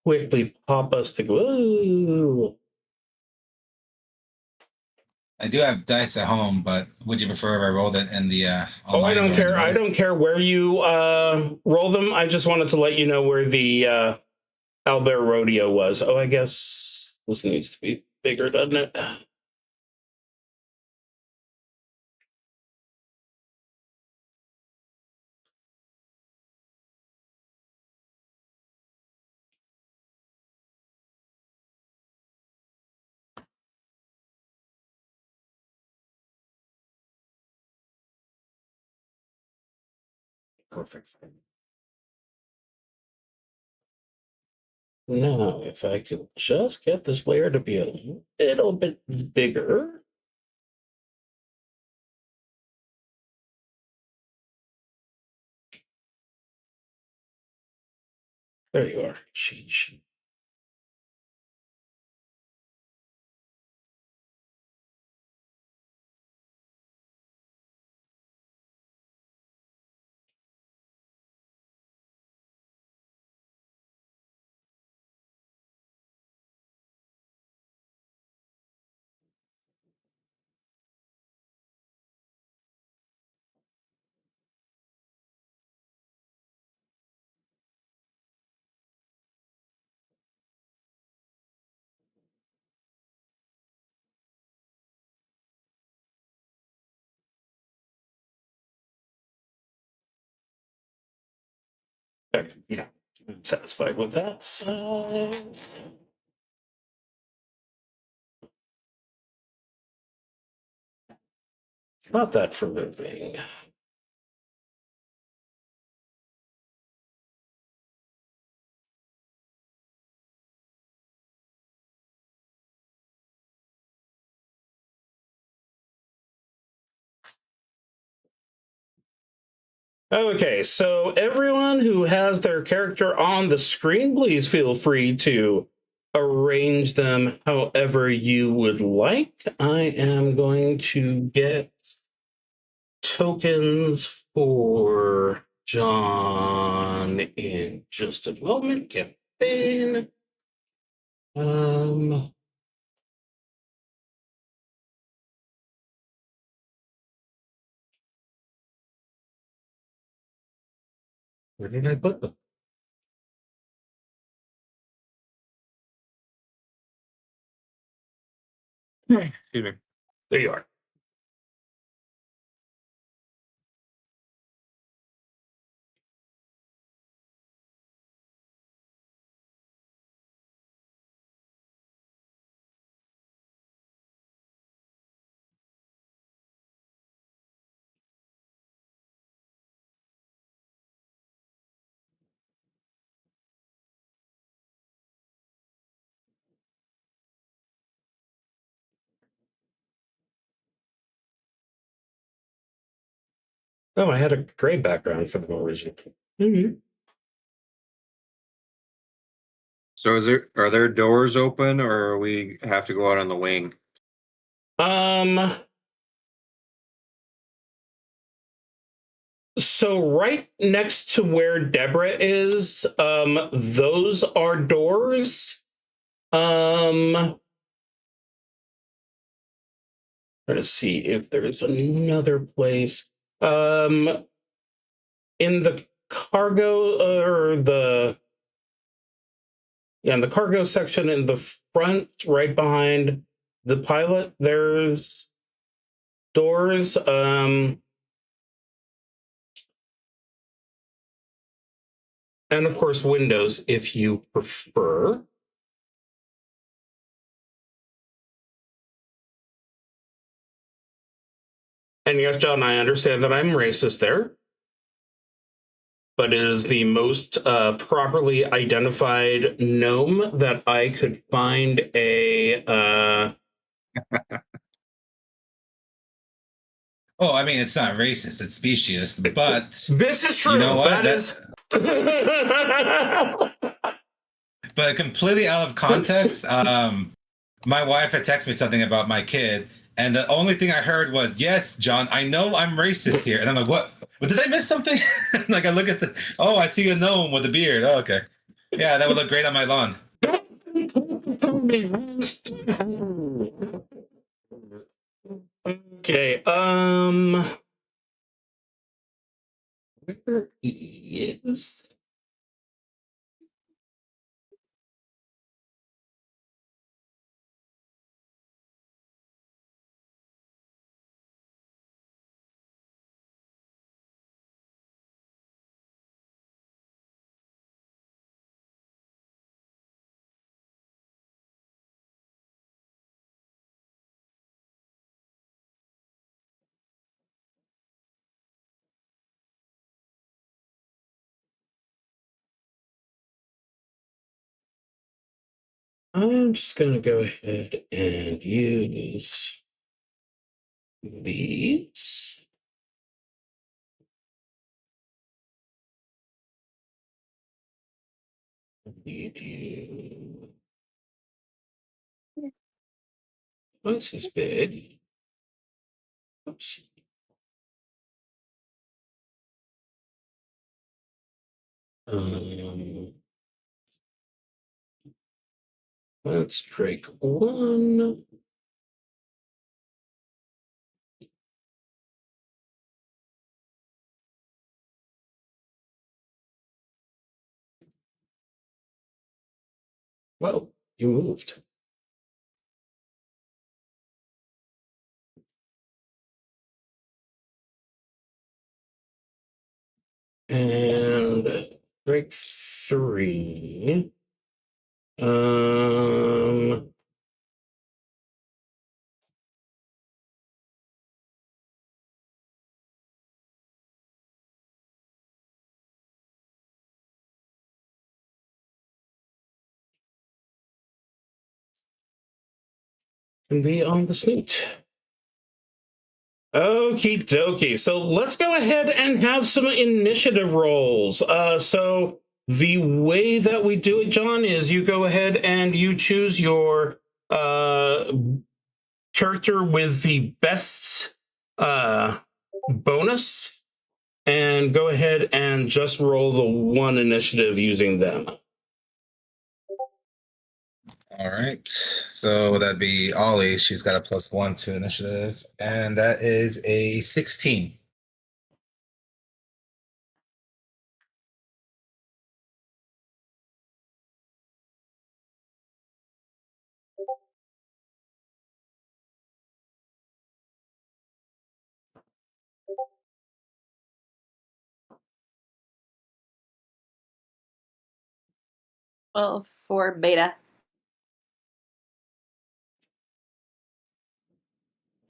quickly pop us to go. Ooh. I do have dice at home, but would you prefer if I rolled it in the Oh, I don't care. I don't care where you roll them. I just wanted to let you know where the Albert Rodeo was. Oh, I guess this needs to be bigger, doesn't it? Perfect. Now, if I could just get this layer to be a little bit bigger. There you are. Sheesh. Okay, yeah, I'm satisfied with that size. Not that for moving. Okay, so everyone who has their character on the screen, please feel free to arrange them however you would like. I am going to get tokens for John in just a moment. Campaign. Where did I put them? Excuse me. There you are. Oh, I had a gray background for the original. Mm-hmm. So are there doors open or we have to go out on the wing? So right next to where Deborah is, those are doors. Try to see if there's another place. In the cargo in the cargo section in the front, right behind the pilot, there's doors. And of course, windows if you prefer. And yes, John, I understand that I'm racist there, but it is the most properly identified gnome that I could find a. Oh, I mean, it's not racist; it's speciesist. But This is true. you know what? That is. But completely out of context, my wife had texted me something about my kid, and the only thing I heard was, "Yes, John, I know I'm racist here." And I'm like, "What? But did I miss something?" Like I look at I see a gnome with a beard. Oh, okay, yeah, that would look great on my lawn. Okay, where is I'm just gonna go ahead and use these. Need you. This is big. Oops. Let's break one. Whoa, you moved. And break three. Can be on the snoot. Okie dokie. So let's go ahead and have some initiative rolls. So the way that we do it, John, is you go ahead and you choose your character with the best bonus, and go ahead and just roll the one initiative using them. All right, so that'd be Ollie. She's got a +1 to initiative, and that is a 16. Well, for beta.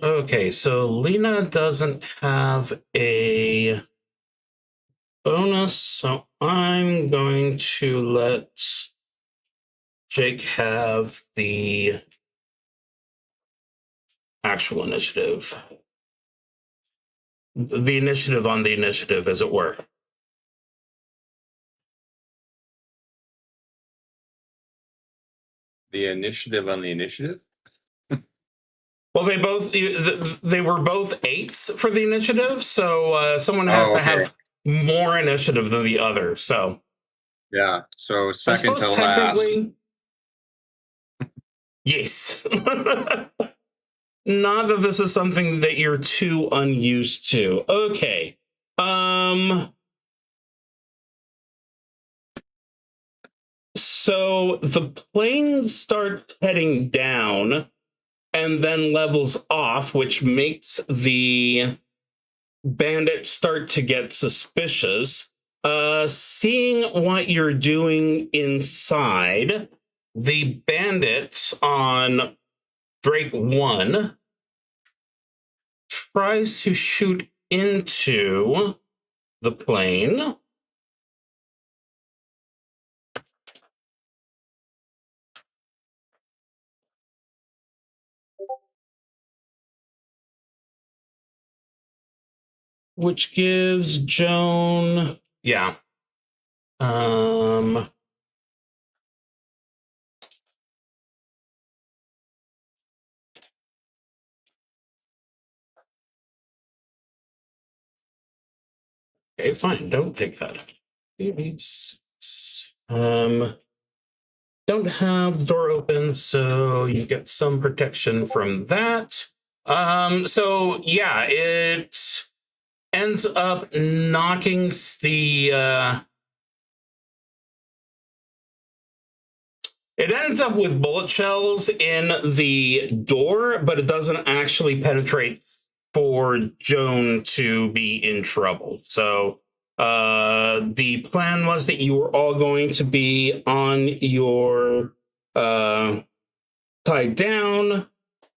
Okay, so Lena doesn't have a bonus, so I'm going to let Jake have the actual initiative. The initiative on the initiative, as it were. The initiative on the initiative? Well, they were both 8s for the initiative, so someone has to have more initiative than the other. So yeah, so I second to suppose last. technically, yes. Not that this is something that you're too unused to. Okay. So the plane starts heading down and then levels off, which makes the bandits start to get suspicious. Seeing what you're doing inside, the bandits on Drake 1 tries to shoot into the plane. Which gives Joan, yeah. Okay, fine, don't take that. Don't have the door open, so you get some protection from that. So yeah, it ends up knocking the it ends up with bullet shells in the door, but it doesn't actually penetrate for Joan to be in trouble. So the plan was that you were all going to be on your tied down.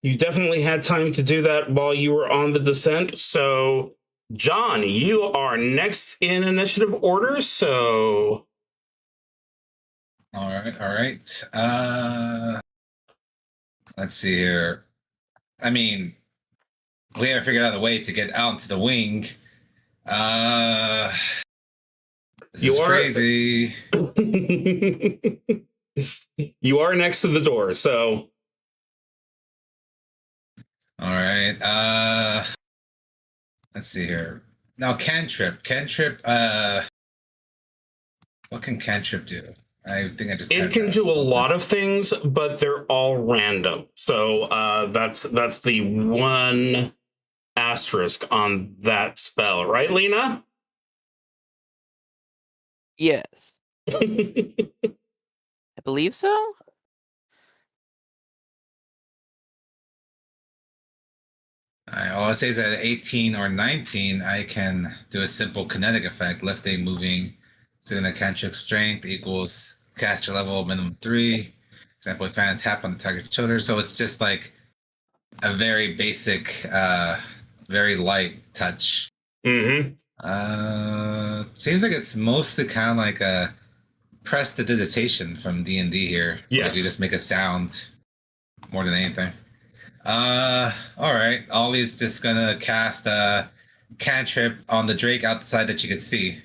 You definitely had time to do that while you were on the descent. So Jon, you are next in initiative order. So All right. Let's see here. I mean, we haven't figured out a way to get out into the wing. This is crazy. You are next to the door, so. All right. Let's see here. Now, cantrip. What can cantrip do? I think I just. It can do a lot of things, but they're all random. So that's the one asterisk on that spell, right, Lena? Yes. I believe so. All it says at 18 or 19, I can do a simple kinetic effect, lifting, moving. So the cantrip strength equals caster level minimum 3. Example, if I tap on the target's shoulder. So it's just like a very basic, very light touch. Mm-hmm. Seems like it's mostly kind of like a prestidigitation from D&D here. Yes. You just make a sound more than anything. All right. Ollie's just gonna cast a cantrip on the Drake outside that you could see.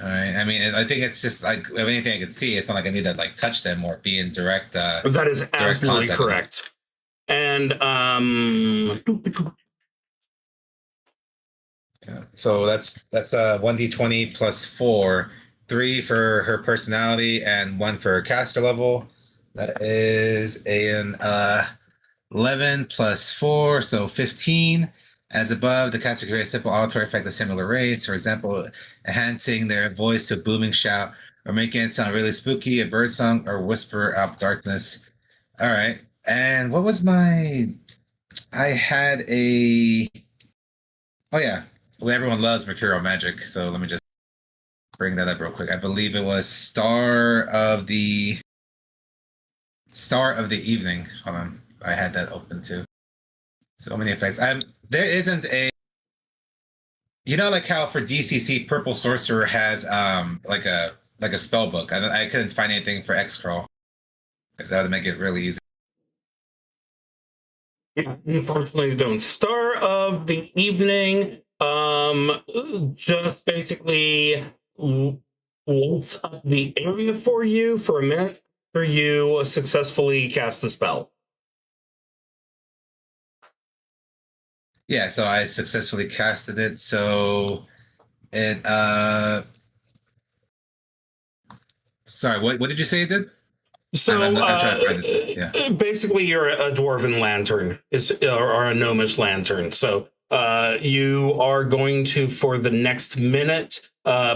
All right. I mean, I think it's just like if anything I could see, it's not like I need to like touch them or be in direct. That is absolutely correct. And yeah. So that's 1d20 plus 4, 3 for her personality and 1 for her caster level. That is an 11 plus 4, so 15. As above, the caster can create a simple auditory effect of similar rates. For example, enhancing their voice to a booming shout or making it sound really spooky, a bird song, or whisper out of darkness. All right. And what was my... I had a... Oh, yeah. Well, everyone loves mercurial magic, so let me just bring that up real quick. I believe it was Star of the Evening. Hold on, I had that open too. So many effects. There isn't a, you know, like how for DCC Purple Sorcerer has like a spell book. I couldn't find anything for XCrawl because that would make it really easy. Unfortunately, don't. Star of the Evening, just basically lights up the area for you for a minute for you successfully cast the spell. Yeah, so I successfully casted it. So it sorry, what did you say it did? So, I'm trying to find it. Yeah. Basically, you're a dwarven lantern, or a gnomish lantern. So, you are going to, for the next minute,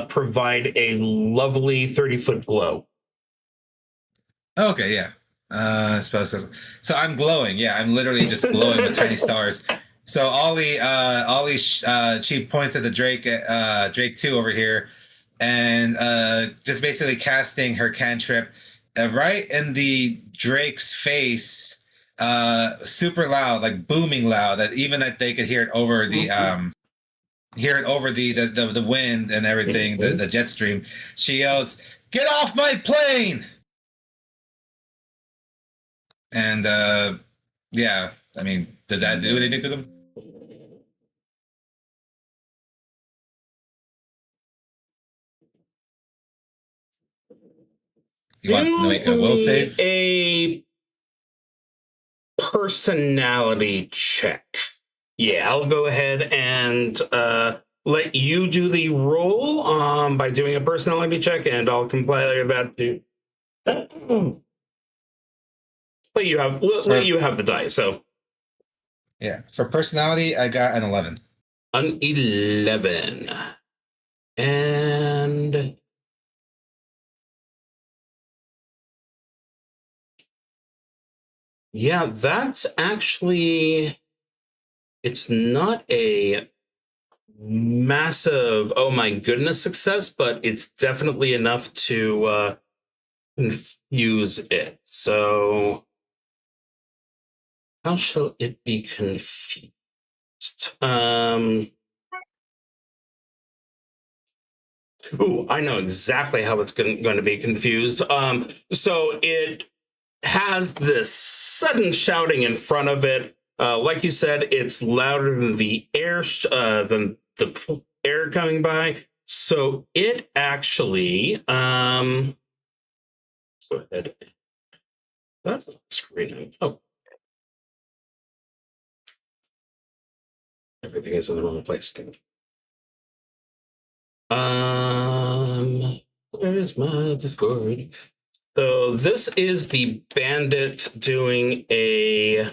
provide a lovely 30-foot glow. Okay, yeah. I suppose so. So I'm glowing. Yeah, I'm literally just glowing with tiny stars. So Ollie, she points at the Drake 2 over here, and just basically casting her cantrip right in the Drake's face, super loud, like booming loud, that even that they could hear it over the the wind and everything, the jet stream. She yells, "Get off my plane!" And yeah, I mean, does that do anything to them? You want to make a will save? A personality check. Yeah, I'll go ahead and let you do the roll by doing a personality check, and I'll compile that to let you have the die. So Yeah, for personality, I got an 11. An 11. And yeah, that's actually, it's not a massive, oh my goodness success, but it's definitely enough to confuse it. So how shall it be confused? Ooh, I know exactly how it's going to be confused. So it has this sudden shouting in front of it. Like you said, it's louder than the air, coming by. So it actually, go ahead. That's not the screen. Oh, everything is in the wrong place. Where's my Discord? So this is the bandit doing a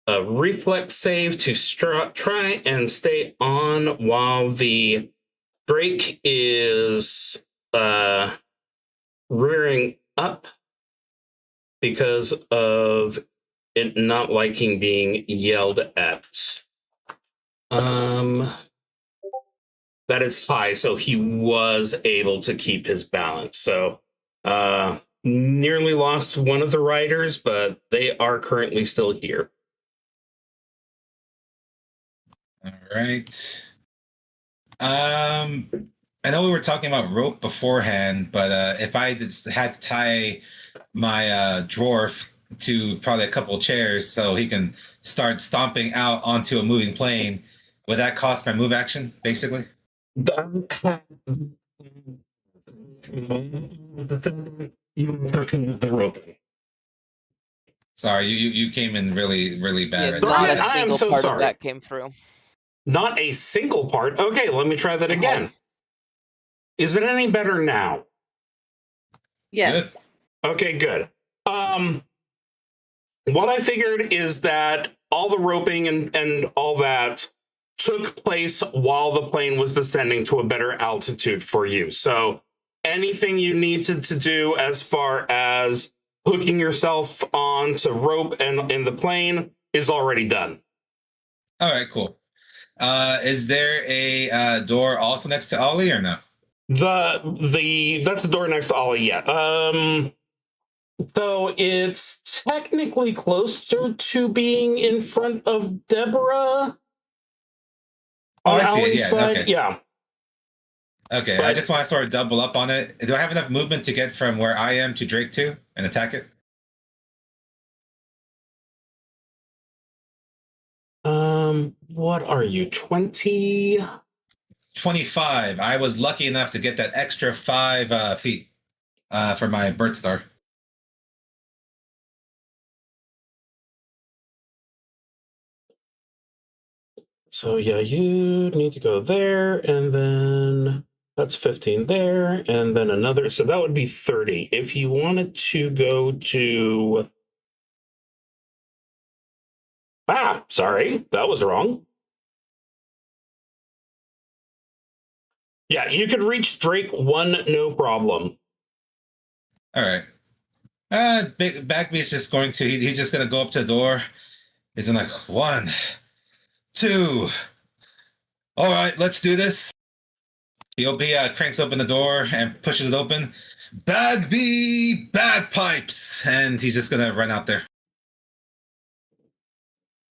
reflex save to try and stay on while the Drake is rearing up because of it not liking being yelled at. That is high, so he was able to keep his balance. So nearly lost one of the riders, but they are currently still here. All right. I know we were talking about rope beforehand, but if I had to tie my dwarf to probably a couple chairs so he can start stomping out onto a moving plane, would that cost my move action, basically? Sorry, you came in really bad. Yeah, right not there. a I am single so part sorry. of that came through. Not a single part. Okay, let me try that again. Is it any better now? Yes. Okay, good. What I figured is that all the roping and all that took place while the plane was descending to a better altitude for you. So anything you needed to do as far as hooking yourself onto rope and in the plane is already done. All right, cool. Is there a door also next to Ollie or no? That's the door next to Ollie. Yeah. So it's technically closer to being in front of Deborah Oh, on I see it. Ollie's Yeah. side. Okay. Yeah. Okay. I But just want to sort of double up on it. Do I have enough movement to get from where I am to Drake 2 and attack it? what are you, 20? 25. I was lucky enough to get that extra 5 feet for my birth star. So yeah, you need to go there, and then that's 15 there, and then another. So that would be 30. If you wanted to go to... sorry, that was wrong. Yeah, you could reach Drake 1, no problem. All right. Bagby's just going to, he's just going to go up to the door. He's like, 1, 2. All right, let's do this. He cranks open the door and pushes it open. Bagby bagpipes! And he's just going to run out there.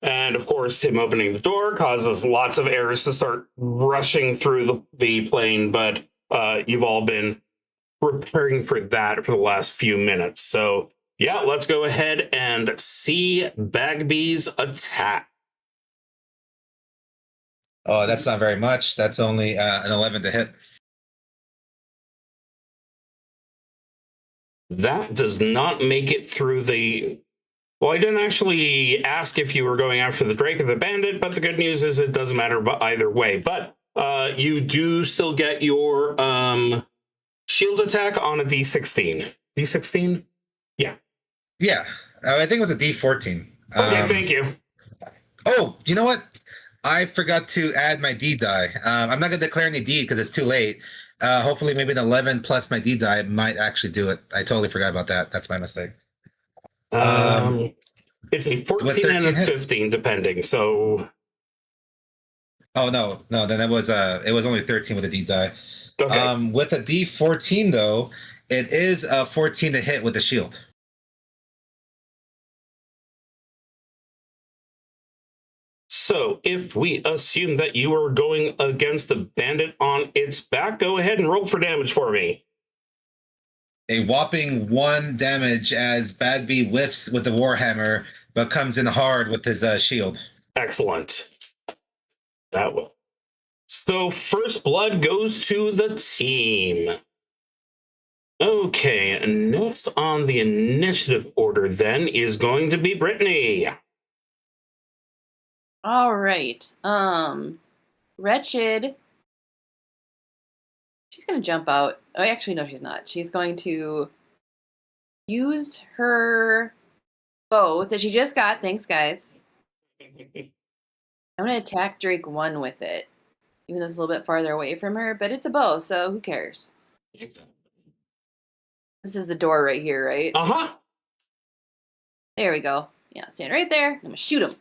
And of course, him opening the door causes lots of arrows to start rushing through the plane, but you've all been preparing for that for the last few minutes. So yeah, let's go ahead and see Bagby's attack. Oh, that's not very much. That's only an 11 to hit. That does not make it through the... Well, I didn't actually ask if you were going after the Drake or the Bandit, but the good news is it doesn't matter either way. But you do still get your shield attack on a D16. D16? Yeah. Yeah, I think it was a D14. Okay, thank you. Oh, you know what? I forgot to add my D die. I'm not going to declare any D because it's too late. Hopefully, maybe an 11 plus my D die might actually do it. I totally forgot about that. That's my mistake. It's a 14 and a 15, depending. So, oh no, then it was only 13 with a D die. okay. With a D14 though, it is a 14 to hit with the shield. So, if we assume that you are going against the Bandit on its back, go ahead and roll for damage for me. A whopping 1 damage as Bagby whiffs with the Warhammer, but comes in hard with his shield. Excellent. That will. So first blood goes to the team. Okay, next on the initiative order then is going to be Brittney. All right. Wretched. She's going to jump out. Oh, actually, no, she's not. She's going to use her bow that she just got. Thanks, guys. I'm going to attack Drake 1 with it, even though it's a little bit farther away from her, but it's a bow, so who cares? This is the door right here, right? Uh-huh. There we go. Yeah, stand right there. I'm going to shoot him.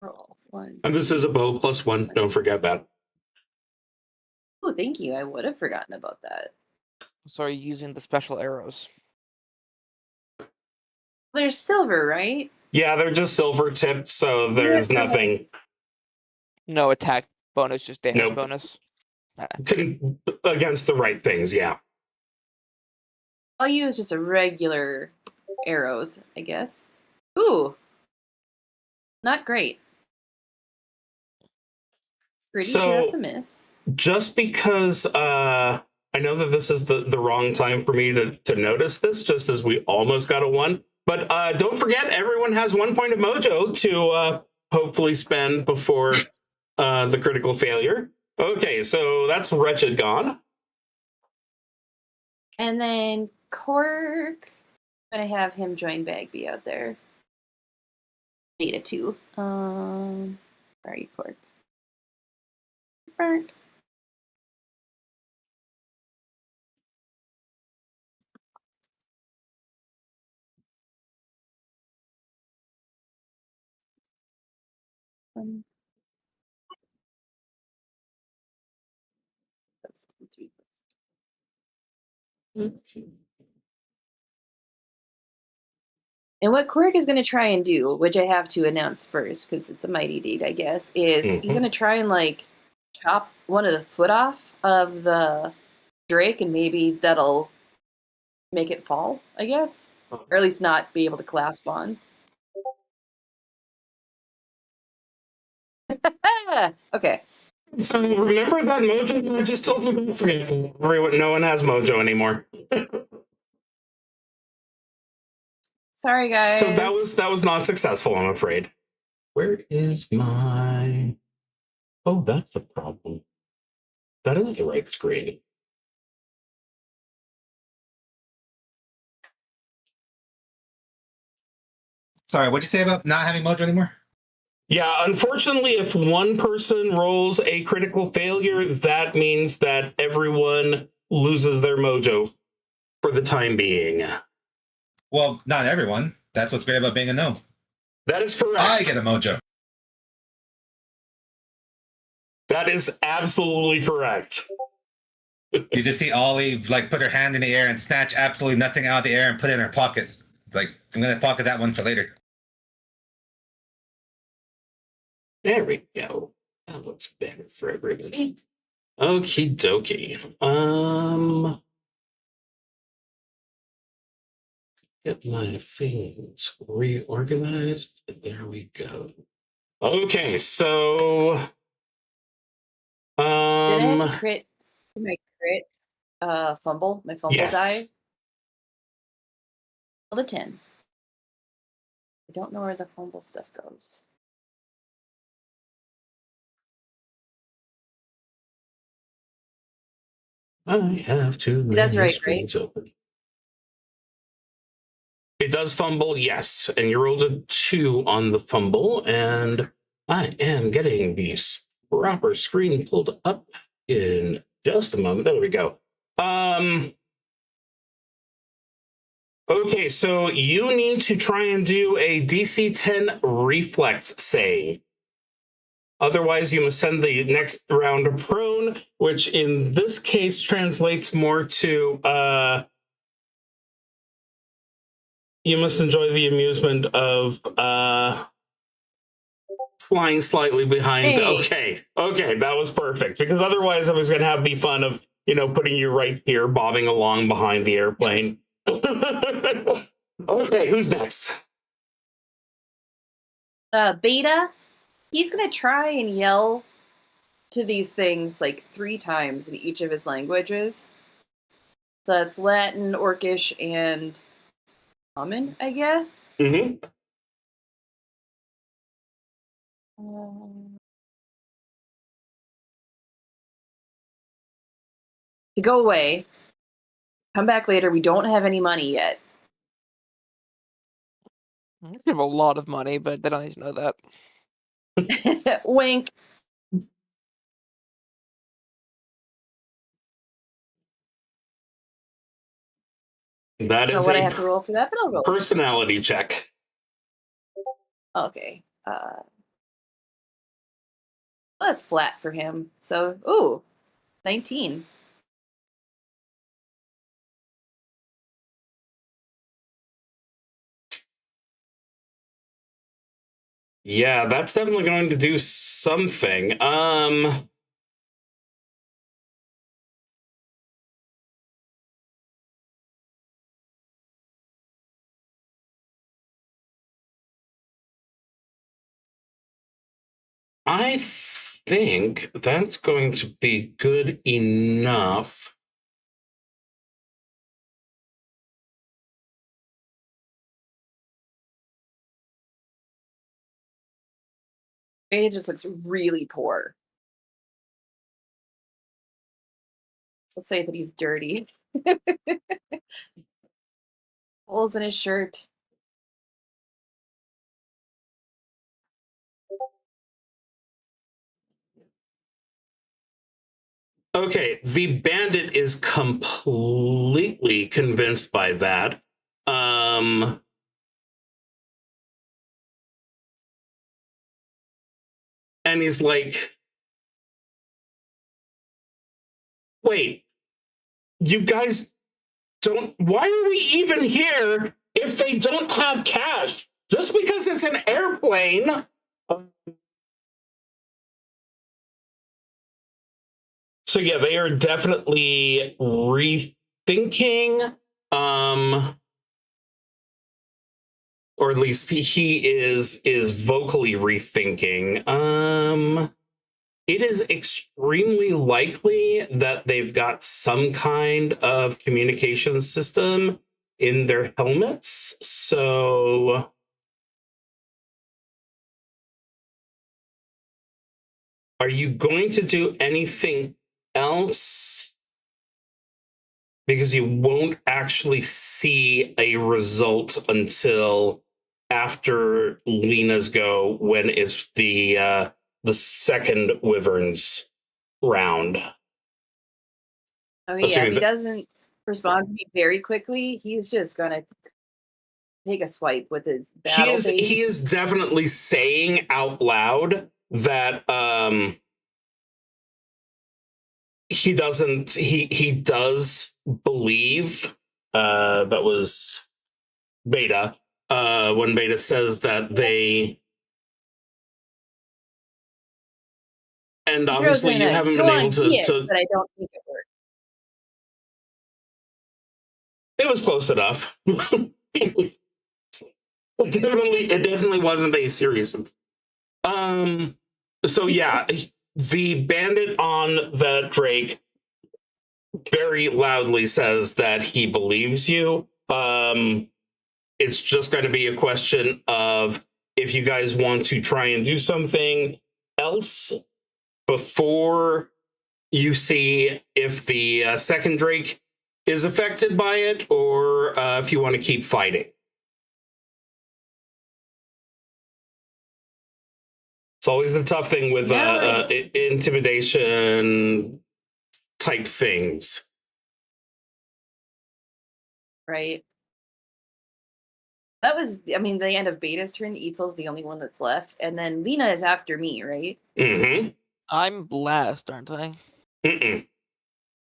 Roll 1. And this is a bow +1. Don't forget that. Oh, thank you. I would have forgotten about that. So are you using the special arrows? They're silver, right? Yeah, they're just silver tipped, so there's nothing. No attack bonus, just damage Nope. bonus. Against the right things, yeah. I'll use just a regular arrows, I guess. Ooh. Not great. Pretty So- sure that's a miss. Just because I know that this is the wrong time for me to notice this, just as we almost got a 1. But don't forget, everyone has 1 point of mojo to hopefully spend before the critical failure. Okay, so that's Wretched gone. And then Cork. I'm going to have him join Bagby out there. Beta 2. Where are you, Cork? Burnt. And what Quirk is going to try and do, which I have to announce first because it's a mighty deed, I guess, is he's going to try and like chop one of the foot off of the drake, and maybe that'll make it fall, I guess, or at least not be able to clasp on. Okay. So remember that mojo that I just told you about? Forget everyone. No one has mojo anymore. Sorry, guys. So that was not successful, I'm afraid. Where is my? Oh, that's the problem. That is the right screen. Sorry, what'd you say about not having mojo anymore? Yeah, unfortunately, if one person rolls a critical failure, that means that everyone loses their mojo for the time being. Well, not everyone. That's what's great about being a gnome. That is correct. I get a mojo. That is absolutely correct. You just see Ollie like put her hand in the air and snatch absolutely nothing out of the air and put it in her pocket. It's like, I'm going to pocket that one for later. There we go. That looks better for everybody. Okie dokie. Get my things reorganized. There we go. Okay, so Did I have to crit my crit fumble? My fumble Yes. die? Well, the 10. I don't know where the fumble stuff goes. I have to That's right, screens open. It does fumble, yes. And you rolled a 2 on the fumble, and I am getting the proper screen pulled up in just a moment. There we go. Okay, so you need to try and do a DC 10 reflex save. Otherwise, you must send the next round prone, which in this case translates more to you must enjoy the amusement of flying slightly behind. Hey. Okay, that was perfect. Because otherwise I was gonna have the fun of, putting you right here, bobbing along behind the airplane. Okay, who's next? Beta, he's going to try and yell to these things like 3 times in each of his languages. So that's Latin, Orcish, and Common, I guess. Mm-hmm. To go away. Come back later. We don't have any money yet. We have a lot of money, but they don't need to know that. Wink. That is what I a have to roll for that, but I'll roll. personality check. Okay. Well, that's flat for him. So, ooh, 19. Yeah, that's definitely going to do something. I think that's going to be good enough. Beta just looks really poor. Let's say that he's dirty. Holes in his shirt. Okay, the bandit is completely convinced by that. And he's like, wait, you guys why are we even here if they don't have cash? Just because it's an airplane. So yeah, they are definitely rethinking, or at least he is vocally rethinking. It is extremely likely that they've got some kind of communication system in their helmets. So are you going to do anything else? Because you won't actually see a result until after Lena's go, when it's the second Wyvern's round. Oh yeah, Assuming if he that- doesn't respond to me very quickly, he's just gonna take a swipe with his battle face. He is definitely saying out loud that he does believe, that was Beta, when Beta says that they, and He throws obviously in you a, haven't "Go been on, able be it," to but I don't think it worked. it was close enough. It definitely wasn't a serious. So yeah, the bandit on the Drake very loudly says that he believes you. It's just going to be a question of if you guys want to try and do something else before you see if the second Drake is affected by it, or if you want to keep fighting. It's always the tough thing with intimidation type things. Right. That was, I mean, the end of Beta's turn. Ethel's the only one that's left, and then Lena is after me, right? Mm-hmm. I'm last, aren't I? Mm-mm.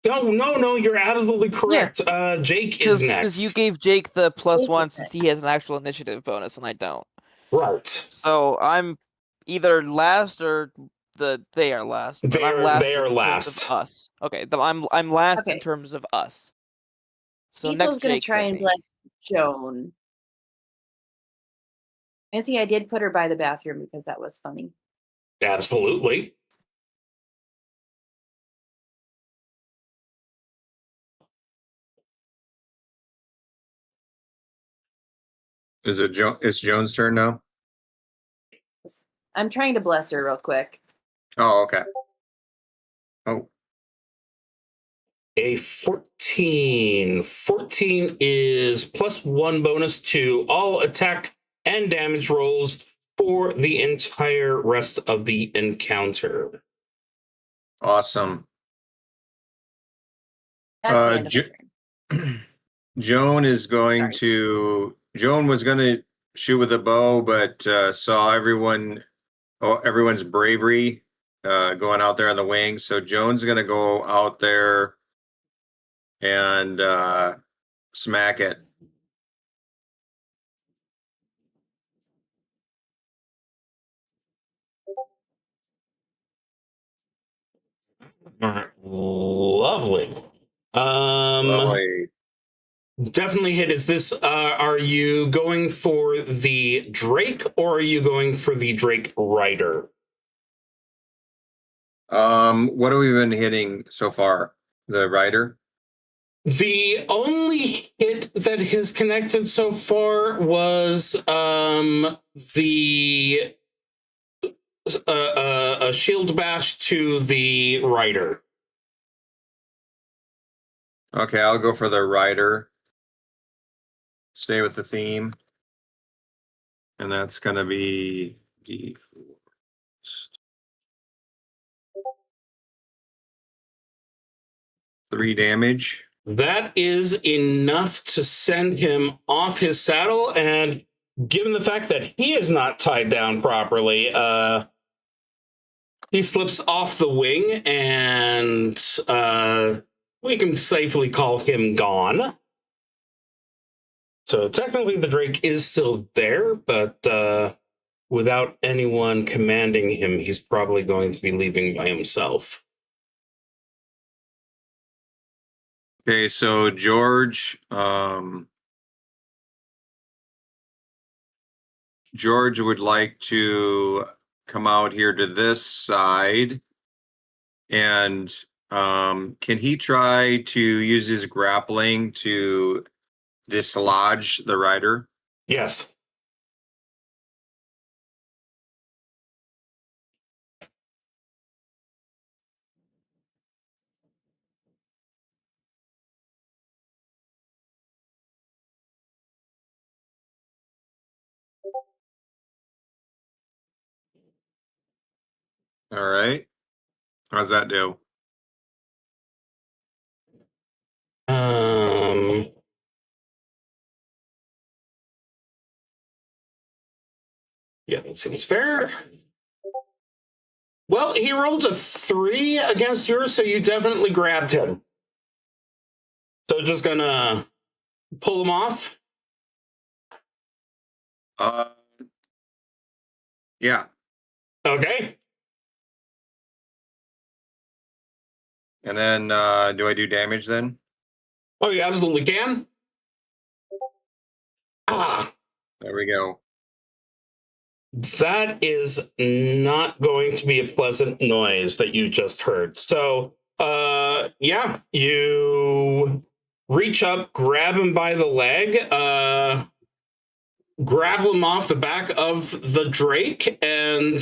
No, you're absolutely correct. Jake is next. Because you gave Jake the Jake +1 is since he has an actual initiative bonus and I don't. Right. So I'm either last or they are last. But I'm last They are in terms last. of us. Okay, then I'm last in Okay. terms of us. So Ethel's next gonna Jake, try then and me. bless Joan. And see, I did put her by the bathroom because that was funny. Absolutely. It's Joan's turn now? I'm trying to bless her real quick. Oh, okay. Oh, A 14. 14 is +1 bonus to all attack and damage rolls for the entire rest of the encounter. awesome. That's the end of my turn. Joan is going Sorry. to. Joan was going to shoot with a bow, but saw everyone's bravery going out there on the wings. So Joan's going to go out there and smack it. Lovely. Lovely. Definitely hit. Is this, are you going for the Drake or are you going for the Drake Rider? What have we been hitting so far? The rider? The only hit that has connected so far was the a shield bash to the Rider. Okay, I'll go for the rider. Stay with the theme. And that's going to be D4. 3 damage. That is enough to send him off his saddle, and given the fact that he is not tied down properly, he slips off the wing, and we can safely call him gone. So technically the Drake is still there, but without anyone commanding him, he's probably going to be leaving by himself. Okay, so George, George would like to come out here to this side, and can he try to use his grappling to dislodge the rider? Yes. All right. How's that do? Yeah, that seems fair. Well, he rolled a 3 against yours, so you definitely grabbed him. So just gonna pull him off. Yeah. Okay. And then do I do damage then? Oh, you absolutely can. Ah, There we go. that is not going to be a pleasant noise that you just heard. So, yeah, you reach up, grab him by the leg, grapple him off the back of the Drake, and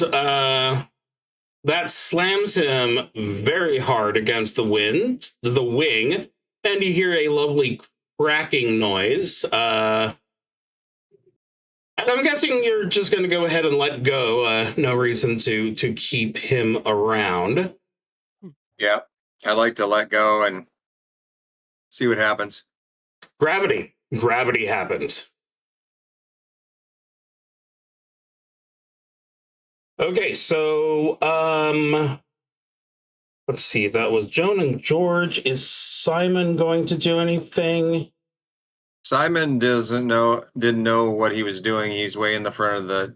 that slams him very hard against the wing, and you hear a lovely cracking noise. And I'm guessing you're just going to go ahead and let go. No reason to keep him around. Yeah. I'd like to let go and see what happens. Gravity. Gravity happens. Okay, so let's see. That was Joan and George. Is Simon going to do anything? Simon didn't know what he was doing. He's way in the front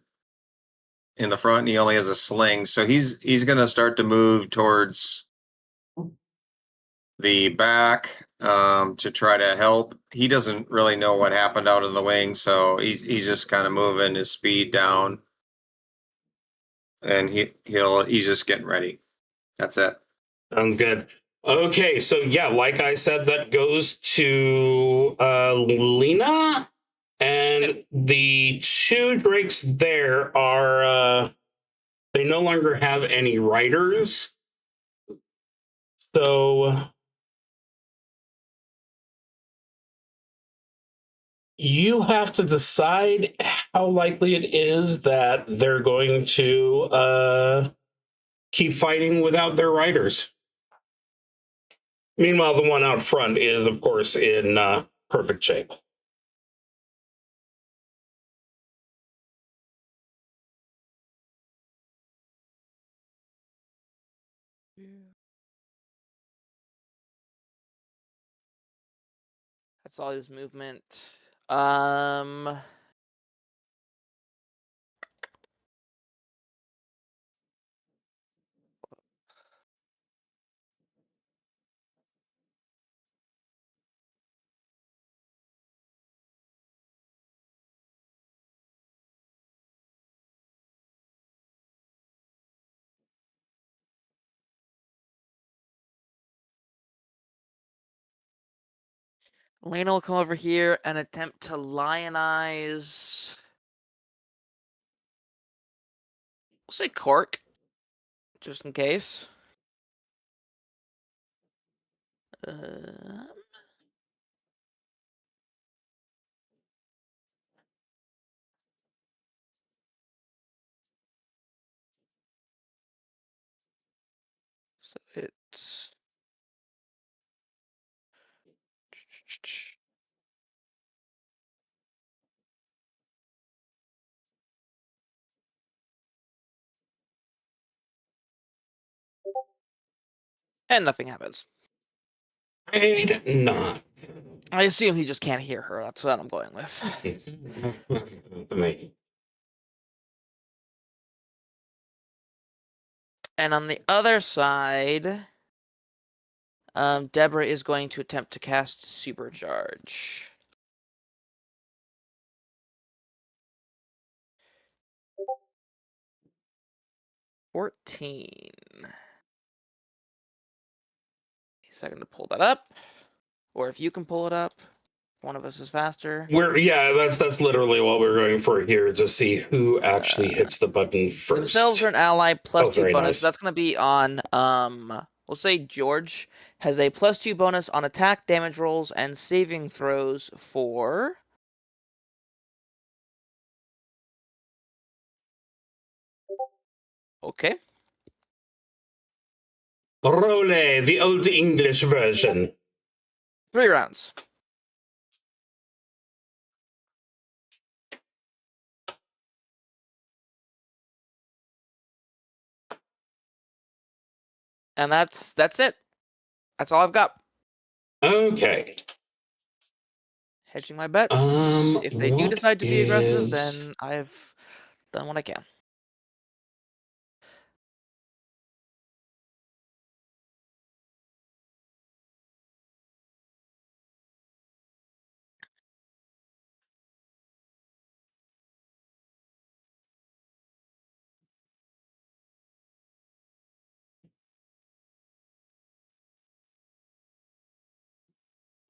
and he only has a sling. So he's gonna start to move towards the back to try to help. He doesn't really know what happened out in the wing, so he's just kind of moving his speed down. And he's just getting ready. That's it. Sounds good. Okay, so yeah, like I said, that goes to Lena, and the 2 Drakes there are they no longer have any riders. So you have to decide how likely it is that they're going to keep fighting without their riders. Meanwhile, the one out front is, of course, in perfect shape. That's all his movement. Lena will come over here and attempt to lionize. We'll say Cork, just in case. So it's and nothing happens. Afraid not. I assume he just can't hear her. That's what I'm going with. And on the other side, Deborah is going to attempt to cast Supercharge. $14. A second to pull that up. Or if you can pull it up, one of us is faster. That's literally what we're going for here, to see who actually hits the button first. Themselves or an ally plus 2 bonus. Nice. That's going to be on, we'll say George has a +2 bonus on attack, damage rolls, and saving throws for... Okay. Role, the old English version. 3 rounds. And that's it. That's all I've got. Okay. Hedging my bets. If they do decide to be aggressive, then I've done what I can.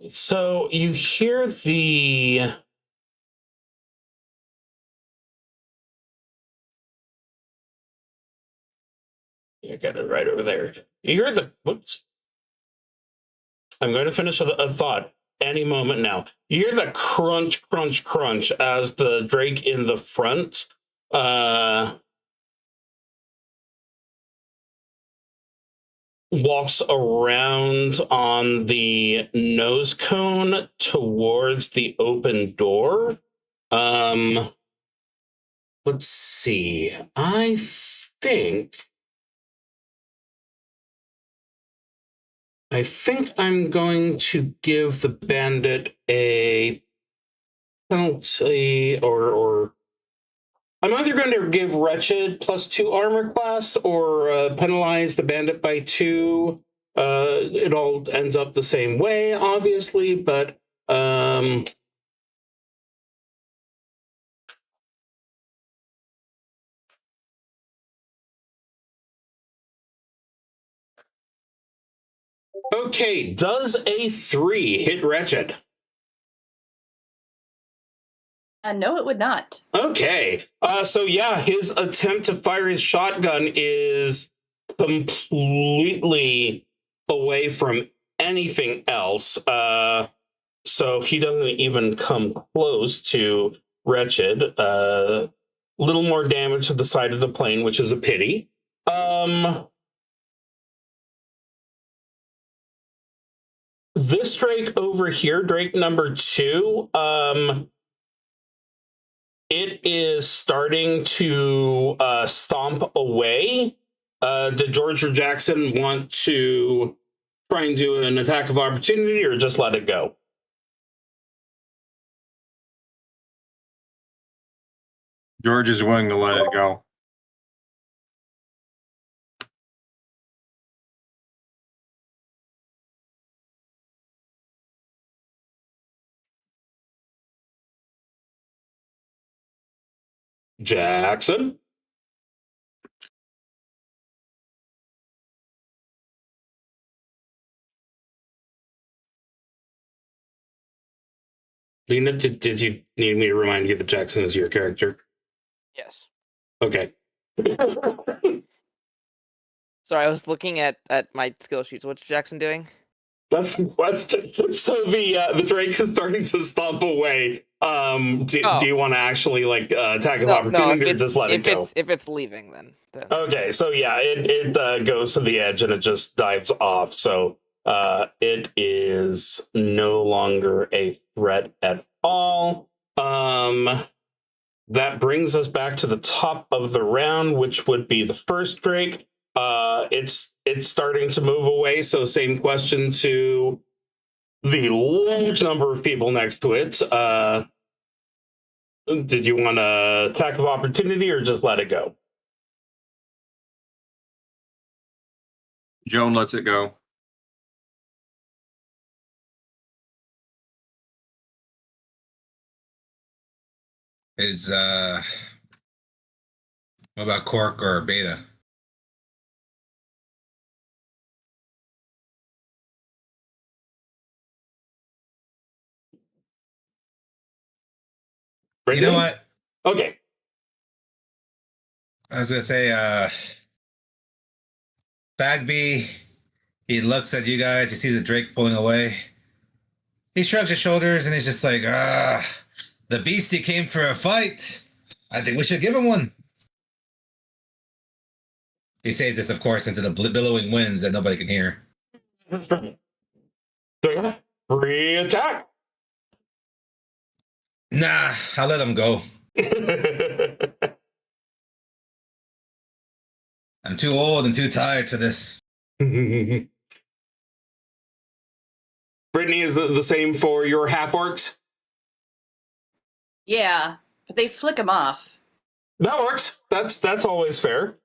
So you hear the... You got it right over there. You hear the... Whoops. I'm going to finish a thought any moment now. You hear the crunch, crunch, crunch as the Drake in the front walks around on the nose cone towards the open door. Let's see. I think I'm going to give the bandit a penalty, or I'm either going to give Wretched +2 armor class, or penalize the bandit by 2. It all ends up the same way, obviously, but okay, does a 3 hit Wretched? No, it would not. Okay. So yeah, his attempt to fire his shotgun is completely away from anything else. So he doesn't even come close to Wretched. Little more damage to the side of the plane, which is a pity. This Drake over here, Drake number 2, it is starting to stomp away. Did George or Jackson want to try and do an attack of opportunity, or just let it go? George is willing to let it go. Jackson? Lena, did you need me to remind you that Jackson is your character? Yes. Okay. Sorry, I was looking at my skill sheets. What's Jackson doing? That's the question. So the Drake is starting to stomp away. Do you want to actually attack of opportunity, or just let it go? If it's leaving, then. Okay, so yeah, it goes to the edge and it just dives off. So it is no longer a threat at all. That brings us back to the top of the round, which would be the first Drake. It's starting to move away. So same question to the large number of people next to it. Did you want to attack of opportunity or just let it go? Joan lets it go. What about Cork or Beta? You know what? Okay. I was gonna say, Bagby, he looks at you guys, he sees the Drake pulling away. He shrugs his shoulders and he's just like, the beastie came for a fight. I think we should give him one. He says this, of course, into the billowing winds that nobody can hear. Free attack. Nah, I'll let him go. I'm too old and too tired for this. Brittney, is it the same for your half orcs? Yeah, but they flick him off. That works. That's always fair.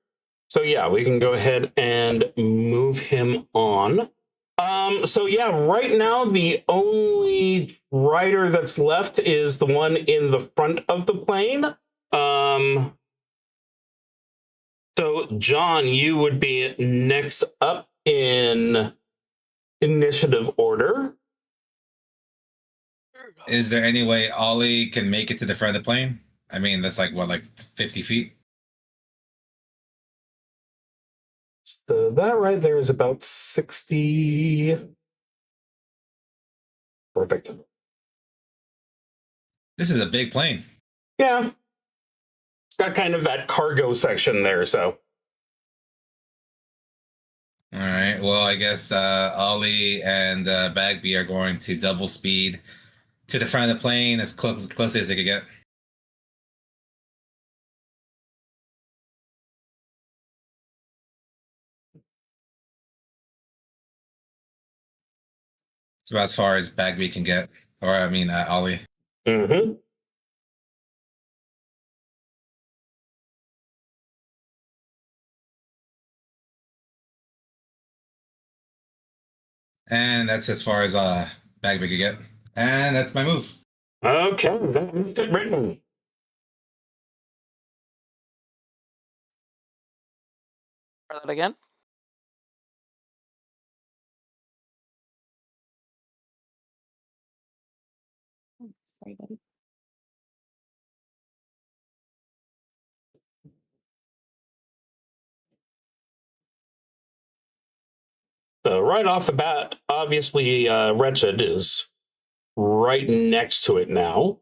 So yeah, we can go ahead and move him on. So yeah, right now the only rider that's left is the one in the front of the plane. So Jon, you would be next up in initiative order. Is there any way Ollie can make it to the front of the plane? I mean, that's like, what, like 50 feet? So that right there is about 60. Perfect. This is a big plane. Yeah. It's got kind of that cargo section there, so. All right. Well, I guess Ollie and Bagby are going to double speed to the front of the plane as close as they could get. It's about as far as Bagby can get, or I mean, Ollie. Mm-hmm. And that's as far as Bagby could get. And that's my move. Okay, that's it, Brittney. Try that again. Sorry, buddy. So right off the bat, obviously, Wretched is right next to it now.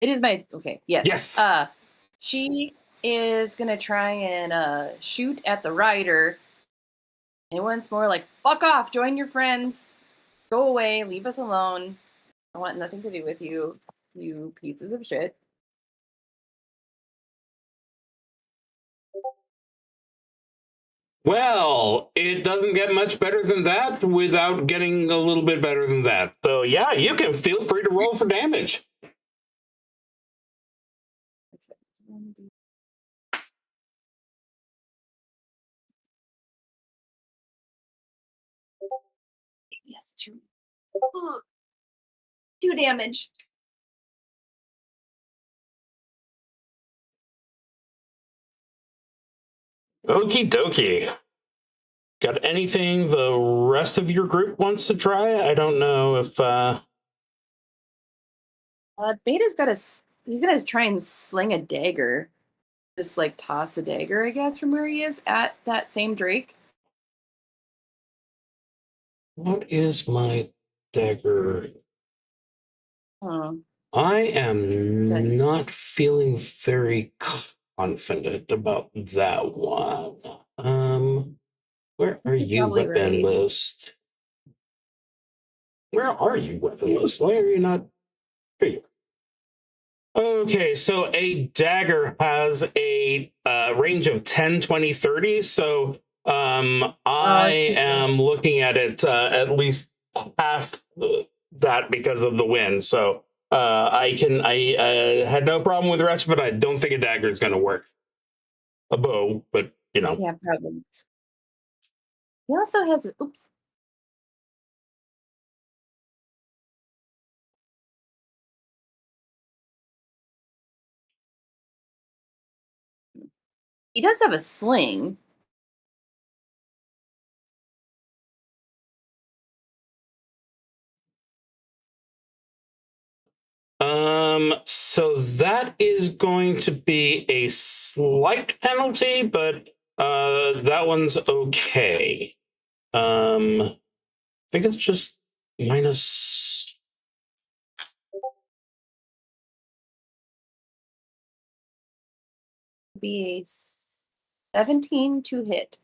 It is my okay. Yes. Yes. She is gonna try and shoot at the rider, and once more, like, fuck off, join your friends, go away, leave us alone. I want nothing to do with you, you pieces of shit. Well, it doesn't get much better than that without getting a little bit better than that. So yeah, you can feel free to roll for damage. Yes, two. Ugh. 2 damage. Okie dokie. Got anything the rest of your group wants to try? I don't know if Beta's got he's gonna try and sling a dagger. Just like toss a dagger, I guess, from where he is at that same Drake. what is my dagger? Oh. I am not feeling very confident about that one. Where are You're you, probably weapon right. list? Where are you, weapon list? Why are you not? Here you are. Okay, so a dagger has a range of 10, 20, 30. So I too am looking at it at least half that because of the wind. So I had no problem with the rest, but I don't think a dagger is going to work. A bow, but you know. Yeah, probably. He also has. Oops. He does have a sling. So that is going to be a slight penalty, but that one's okay. I think it's just minus. Be a 17 to hit.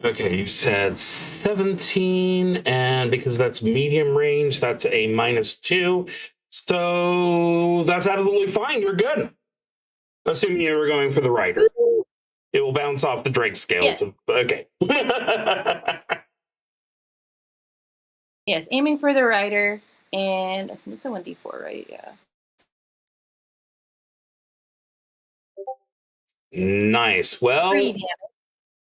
Okay, you said 17, and because that's medium range, that's a -2. So that's absolutely fine. You're good. Assuming you were going for the rider. It will bounce off the Drake scale. Yes. Okay. Yes, aiming for the rider, and I think it's a 1d4, right? Yeah. Nice. Well, 3 damage.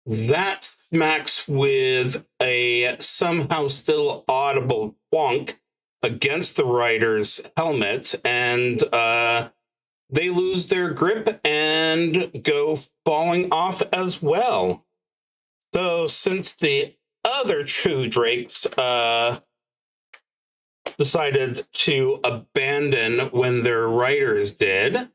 that smacks with a somehow still audible clunk against the rider's helmet, and they lose their grip and go falling off as well. So since the other two drakes decided to abandon when their riders did,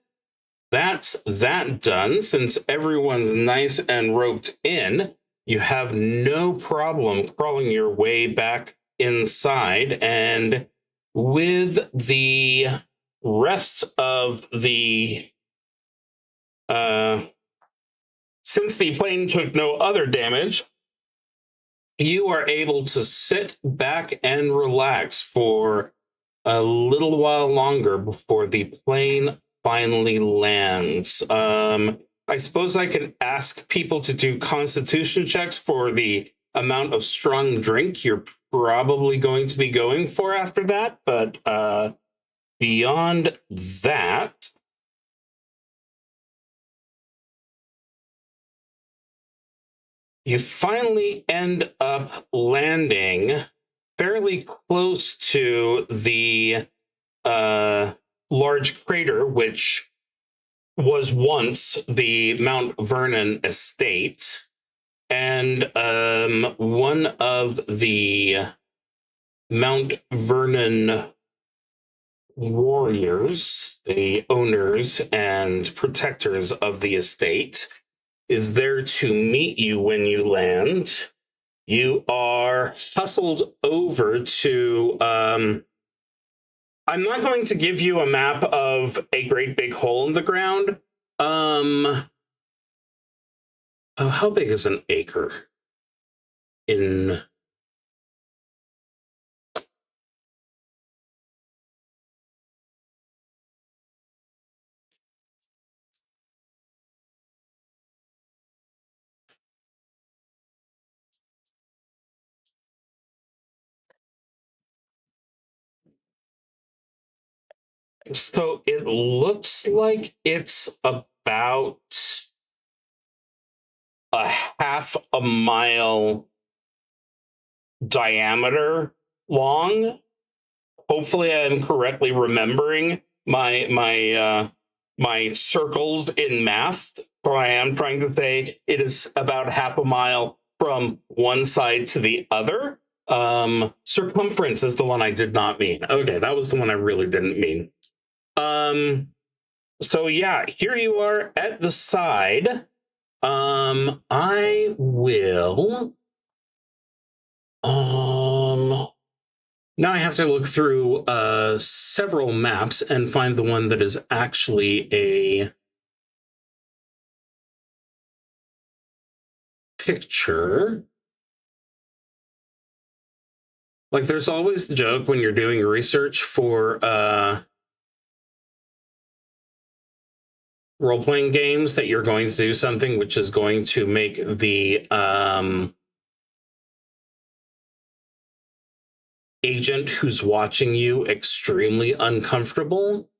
that's that done. Since everyone's nice and roped in, you have no problem crawling your way back inside, and with the rest of the since the plane took no other damage, you are able to sit back and relax for a little while longer before the plane finally lands. I suppose I could ask people to do constitution checks for the amount of strong drink you're probably going to be going for after that, but beyond that, you finally end up landing fairly close to the large crater, which was once the Mount Vernon estate. And one of the Mount Vernon warriors, the owners and protectors of the estate, is there to meet you when you land. You are hustled over to I'm not going to give you a map of a great big hole in the ground. How big is an acre in So it looks like it's about a half a mile diameter long. Hopefully I'm correctly remembering my circles in math. Or I am trying to say it is about half a mile from one side to the other. Circumference is the one I did not mean. Okay, that was the one I really didn't mean. So yeah, here you are at the side. I will. Now I have to look through several maps and find the one that is actually a picture. Like, there's always the joke when you're doing research for role-playing games that you're going to do something which is going to make the agent who's watching you extremely uncomfortable.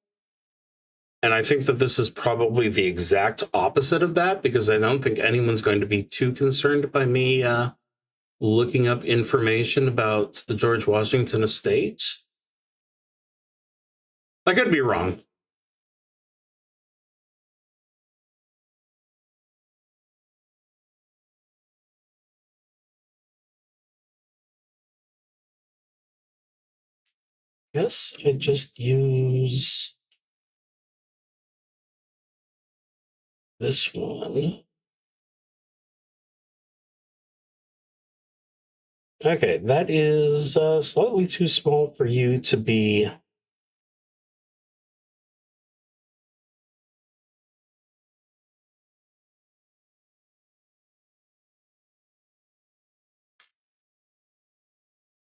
And I think that this is probably the exact opposite of that, because I don't think anyone's going to be too concerned by me looking up information about the George Washington estate. I could be wrong. Yes, I just use this one. Okay, that is slightly too small for you to be.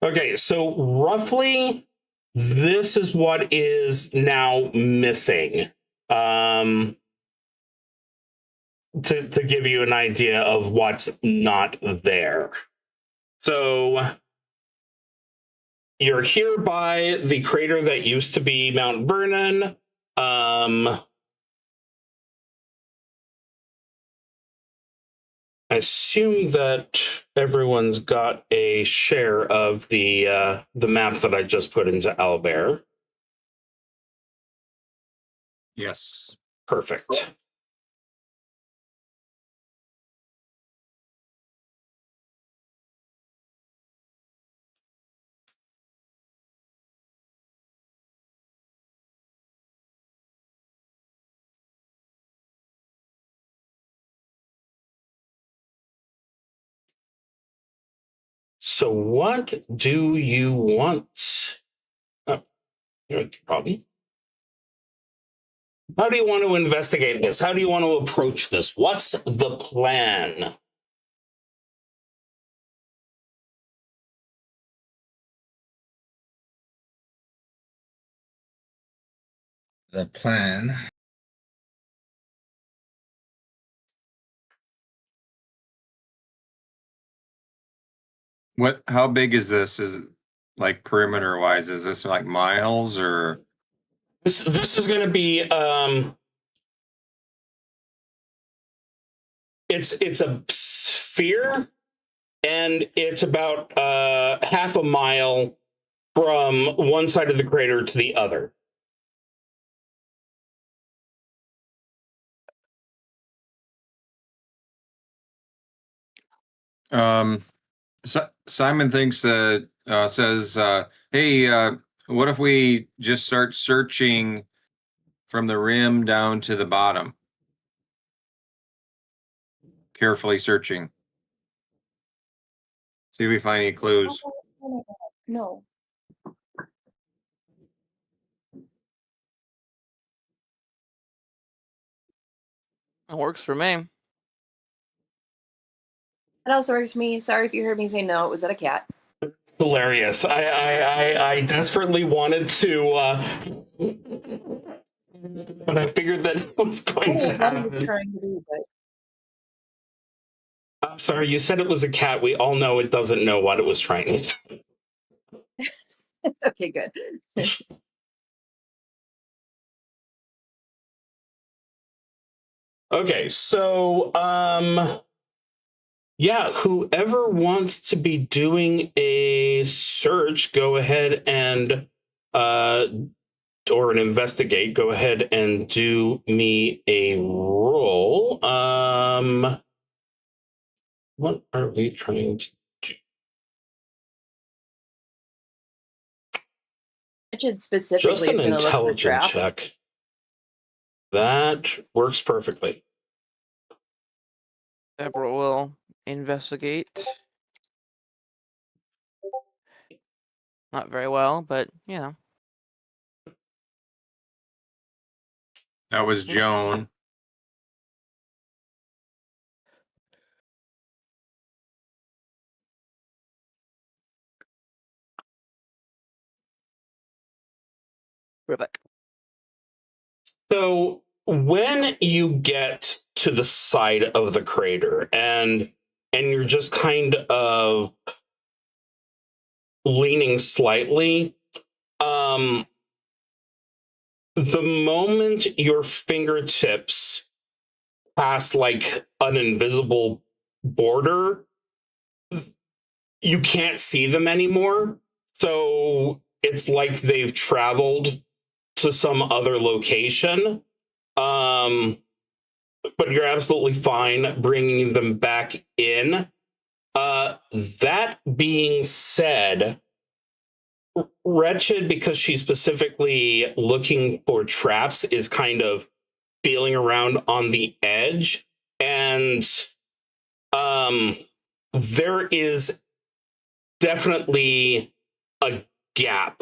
Okay, so roughly this is what is now missing. To give you an idea of what's not there. So you're here by the crater that used to be Mount Vernon. I assume that everyone's got a share of the map that I just put into Owlbear. Yes. Perfect. So what do you want? Oh, no problem. How do you want to investigate this? How do you want to approach this? What's the plan? The plan. How big is this? Is it like perimeter wise? Is this like miles or? This is going to be it's a sphere, and it's about half a mile from one side of the crater to the other. Simon thinks says, "Hey, what if we just start searching from the rim down to the bottom? Carefully searching. See if we find any clues." No. It works for me. That also works for me. Sorry if you heard me say no. It was at a cat. Hilarious. I desperately wanted to, but I figured that it was going to happen. Trying to do, but... I'm sorry, you said it was a cat. We all know it doesn't know what it was trying to do. Okay, good. Okay, so yeah, whoever wants to be doing a search, go ahead and or an investigate, go ahead and do me a roll. What are we trying to do? Richard specifically Just an is going to look for intelligence trap. check. That works perfectly. Deborah will investigate. Not very well, but you know. That was Joan. Perfect. So when you get to the side of the crater and you're just kind of leaning slightly, the moment your fingertips pass like an invisible border, you can't see them anymore. So it's like they've traveled to some other location. But you're absolutely fine bringing them back in. That being said, Wretched, because she's specifically looking for traps, is kind of feeling around on the edge, and there is definitely a gap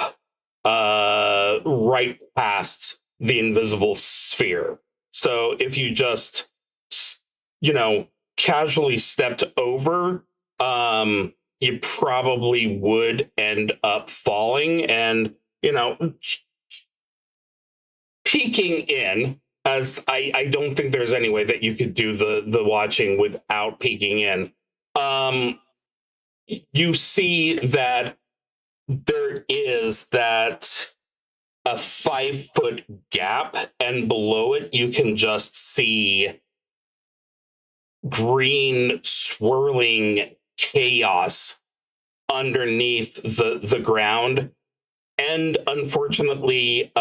right past the invisible sphere. So if you just, casually stepped over, you probably would end up falling and, peeking in, as I don't think there's any way that you could do the watching without peeking in. You see that there is that a 5-foot gap, and below it you can just see green swirling chaos underneath the ground. And unfortunately,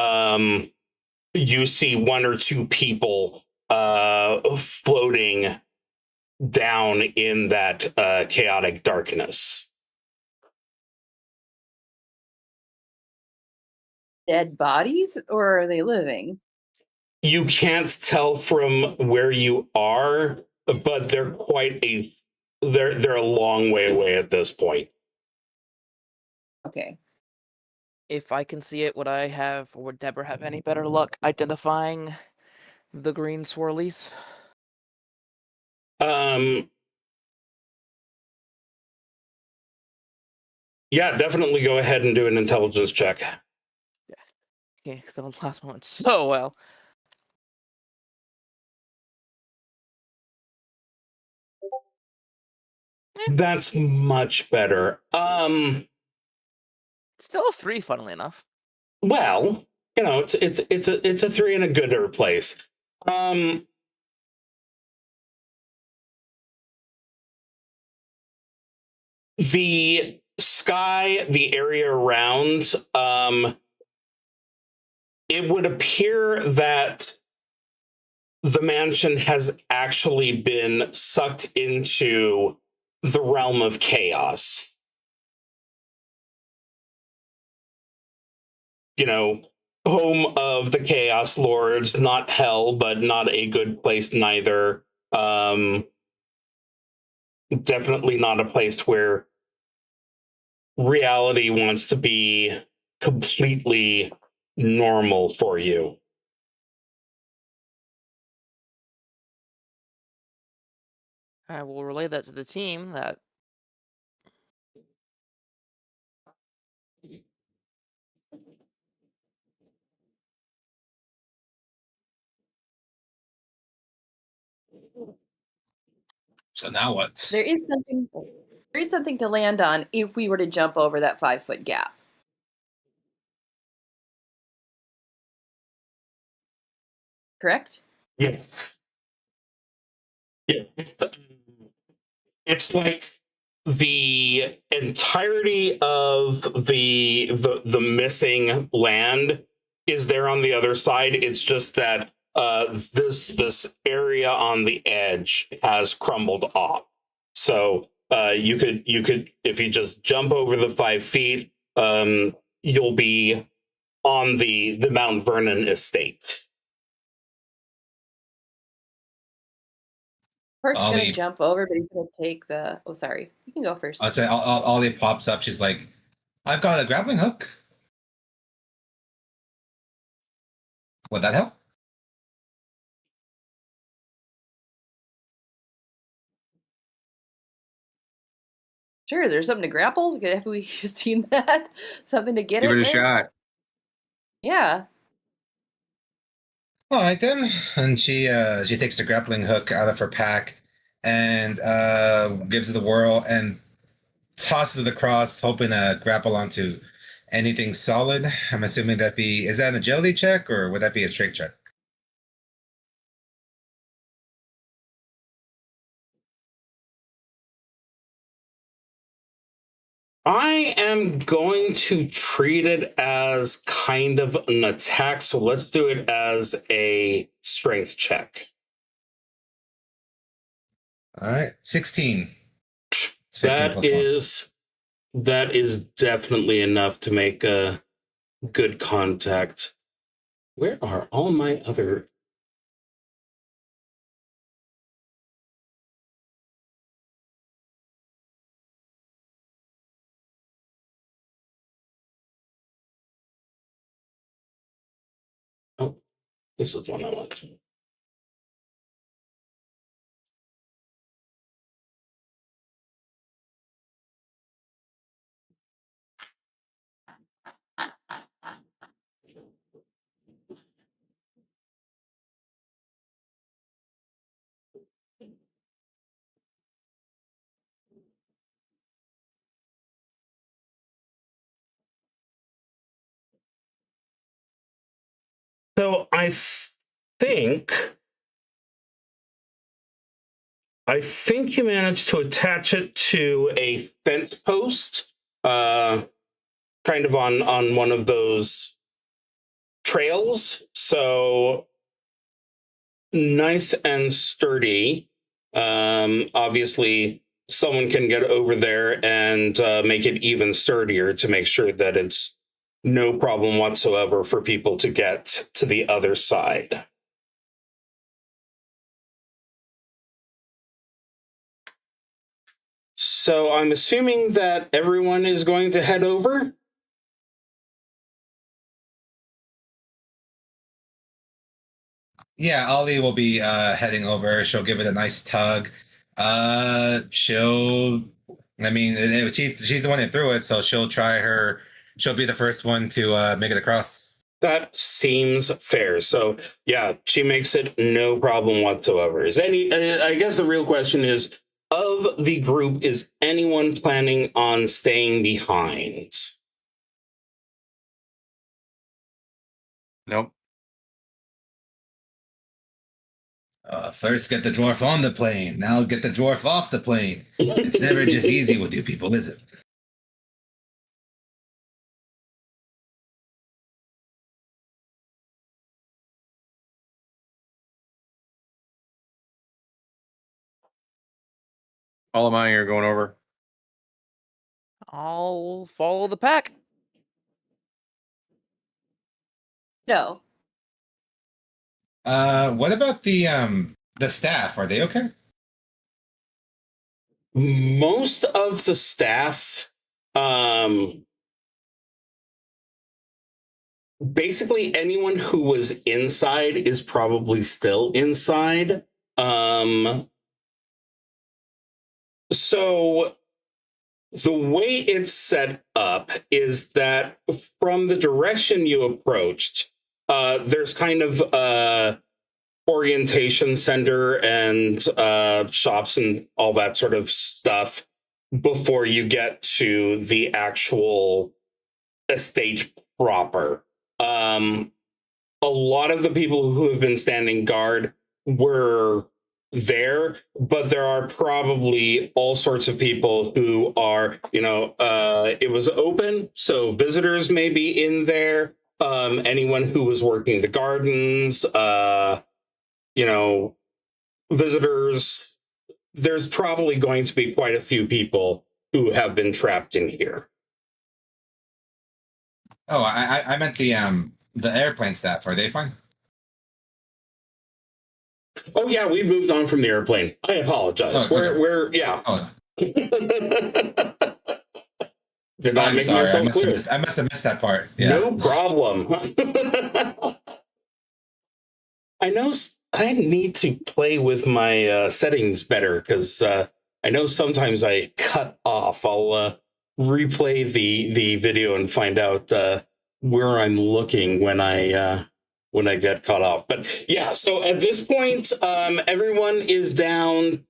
you see one or two people floating down in that chaotic darkness. Dead bodies, or are they living? You can't tell from where you are, but they're they're a long way away at this point. Okay. If I can see it, would I have, or would Deborah have any better luck identifying the green swirlies? Yeah, definitely go ahead and do an intelligence check. Okay, because the last one went so well. That's much better. Still a 3, funnily enough. Well, it's a 3 in a gooder place. The sky, the area around, it would appear that the mansion has actually been sucked into the realm of chaos. Home of the Chaos Lords, not hell, but not a good place neither. Definitely not a place where reality wants to be completely normal for you. I will relay that to the team that So now what? There is something to land on if we were to jump over that 5-foot gap. Correct? Yes. Yeah. It's like the entirety of the missing land is there on the other side. It's just that this area on the edge has crumbled off. So you could, if you just jump over the 5 feet, you'll be on the Mount Vernon estate. Perk's gonna Ollie, jump over, but he's gonna take the. Oh, sorry. You can go first. I'd say Ollie pops up. She's like, "I've got a grappling hook. Would that help?" Sure. Is there something to grapple? Have we seen that? Something to get Give it it a there? shot. Yeah. All right then. And she takes the grappling hook out of her pack and gives it a whirl and tosses it across, hoping to grapple onto anything solid. I'm assuming is that an agility check or would that be a strength check? I am going to treat it as kind of an attack, so let's do it as a strength check. All right, 16. It's 15 That plus 1. that is definitely enough to make a good contact. Where are all my other... Oh, this is the one I want. So think you managed to attach it to a fence post, kind of on one of those trails. So nice and sturdy. Obviously, someone can get over there and make it even sturdier to make sure that it's no problem whatsoever for people to get to the other side. So I'm assuming that everyone is going to head over. Yeah, Ollie will be heading over. She'll give it a nice tug. She'll, I mean, she's the one that threw it, so she'll be the first one to make it across. That seems fair. So yeah, she makes it no problem whatsoever. I guess the real question is, of the group, is anyone planning on staying behind? Nope. First, get the dwarf on the plane. Now, get the dwarf off the plane. It's never just easy with you people, is it? All of mine are going over. I'll follow the pack. No. What about the staff? Are they okay? Most of the staff, basically anyone who was inside is probably still inside. So the way it's set up is that from the direction you approached, there's kind of orientation center and shops and all that sort of stuff before you get to the actual estate proper. A lot of the people who have been standing guard were there, but there are probably all sorts of people who are, it was open, so visitors may be in there. Anyone who was working the gardens, visitors, there's probably going to be quite a few people who have been trapped in here. Oh, I meant the airplane staff. Are they fine? Oh yeah, we've moved on from the airplane. I apologize. Oh, okay. We're yeah. Oh, Did not I'm make sorry. myself clear. I must have missed that part. Yeah. No problem. I know I need to play with my settings better because I know sometimes I cut off. I'll replay the video and find out where I'm looking when I get cut off. But yeah, so at this point, everyone is down.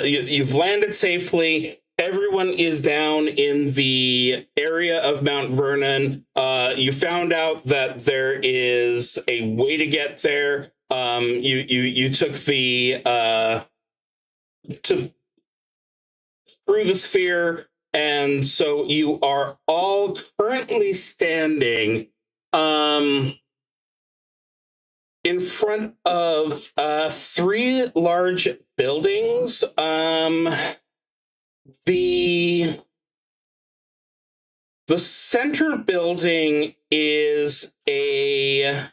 You've landed safely. Everyone is down in the area of Mount Vernon. You found out that there is a way to get there. You took the through the sphere, and so you are all currently standing in front of three large buildings. The center building is a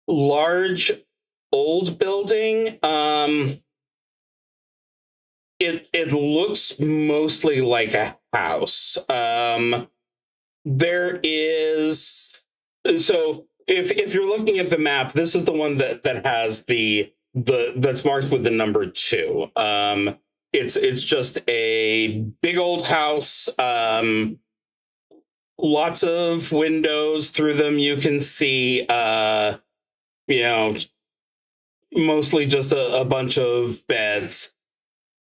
large old building. It looks mostly like a house. There is so if you're looking at the map, this is the one that has the that's marked with the number 2. It's just a big old house. Lots of windows. Through them you can see mostly just a bunch of beds.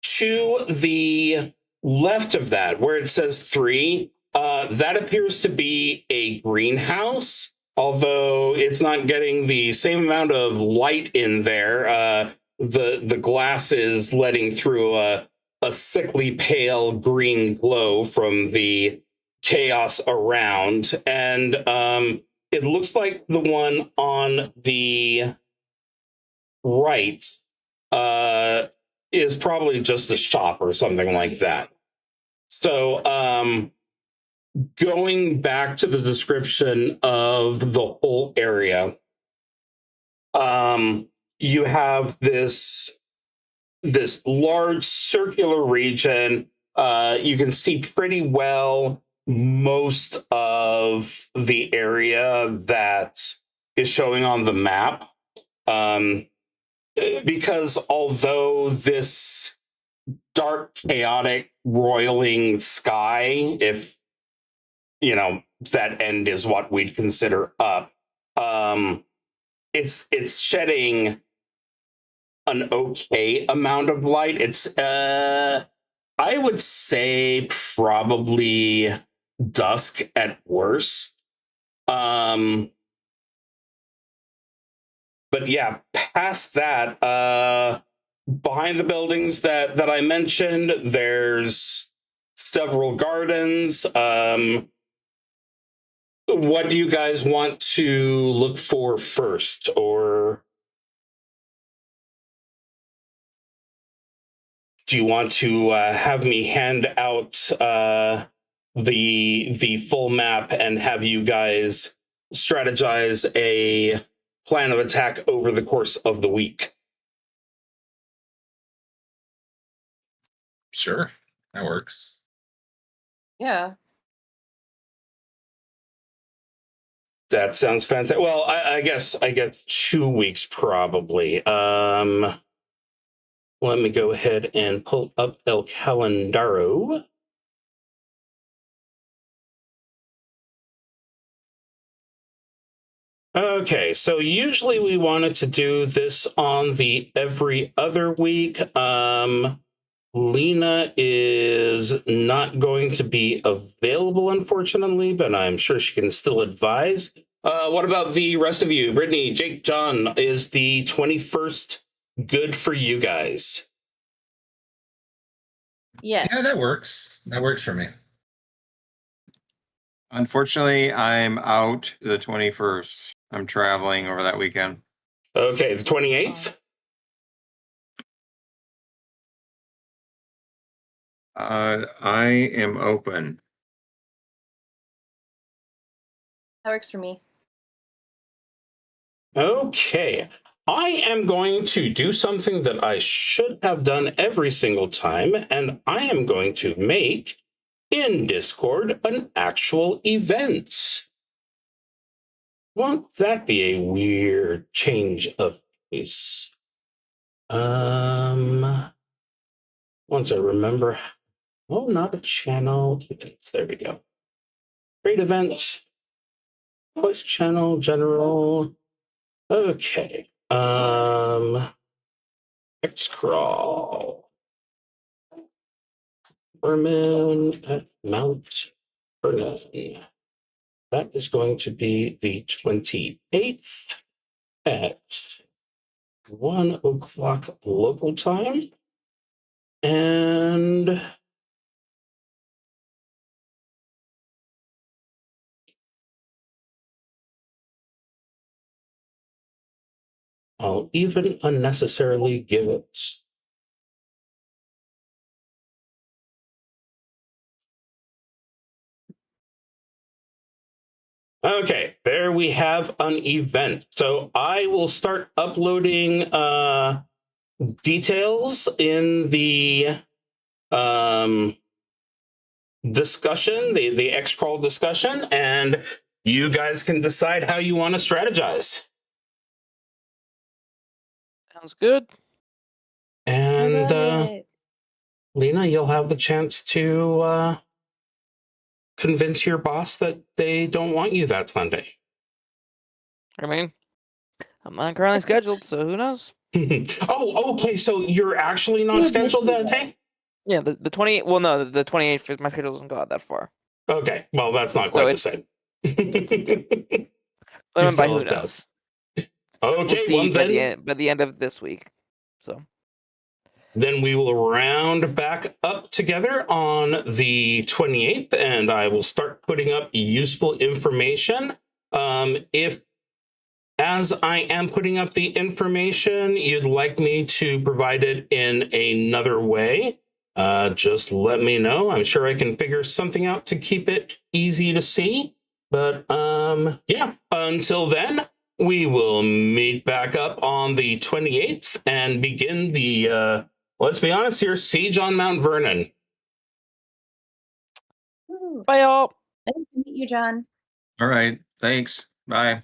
To the left of that, where it says 3, that appears to be a greenhouse, although it's not getting the same amount of light in there. The glass is letting through a sickly pale green glow from the chaos around, and it looks like the one on the right is probably just a shop or something like that. So going back to the description of the whole area, you have this large circular region. You can see pretty well most of the area that is showing on the map. Because although this dark, chaotic, roiling sky, if that end is what we'd consider up, it's shedding an okay amount of light. It's I would say probably dusk at worst. But yeah, past that, behind the buildings that I mentioned, there's several gardens. What do you guys want to look for first, or do you want to have me hand out the full map and have you guys strategize a plan of attack over the course of the week? Sure, that works. Yeah. That sounds fantastic. Well, I guess I get 2 weeks probably. Let me go ahead and pull up El Calendaro. Okay, so usually we wanted to do this on the every other week. Lena is not going to be available, unfortunately, but I'm sure she can still advise. What about the rest of you? Brittney, Jake, John, is the 21st good for you guys? Yes. Yeah, that works. That works for me. Unfortunately, I'm out the 21st. I'm traveling over that weekend. Okay, the 28th? I am open. That works for me. Okay. I am going to do something that I should have done every single time, and I am going to make in Discord an actual event. Won't that be a weird change of pace? Once I remember, oh, not a channel. There we go. Create events. Voice channel, general. Okay. XCrawl. Vermin at Mount Vernon. That is going to be the 28th at 1 o'clock local time. And I'll even unnecessarily give it okay, there we have an event. So I will start uploading details in the discussion, the XCrawl discussion, and you guys can decide how you want to strategize. Sounds good. And Alright. Lena, you'll have the chance to convince your boss that they don't want you that Sunday. I mean, I'm not currently scheduled, so who knows? Oh, okay. So you're actually not scheduled that day? Yeah, the 28th. Well, no, the 28th. My schedule doesn't go out that far. Okay. Well, that's not So quite the it's- same. But by still who upset. knows? Okay. We'll Well, see by the end of this week. So then we will round back up together on the 28th, and I will start putting up useful information. If, as I am putting up the information, you'd like me to provide it in another way, just let me know. I'm sure I can figure something out to keep it easy to see. But yeah, until then, we will meet back up on the 28th and begin the, let's be honest here, siege on Mount Vernon. Ooh, bye, y'all. nice to meet you, John. All right. Thanks. Bye.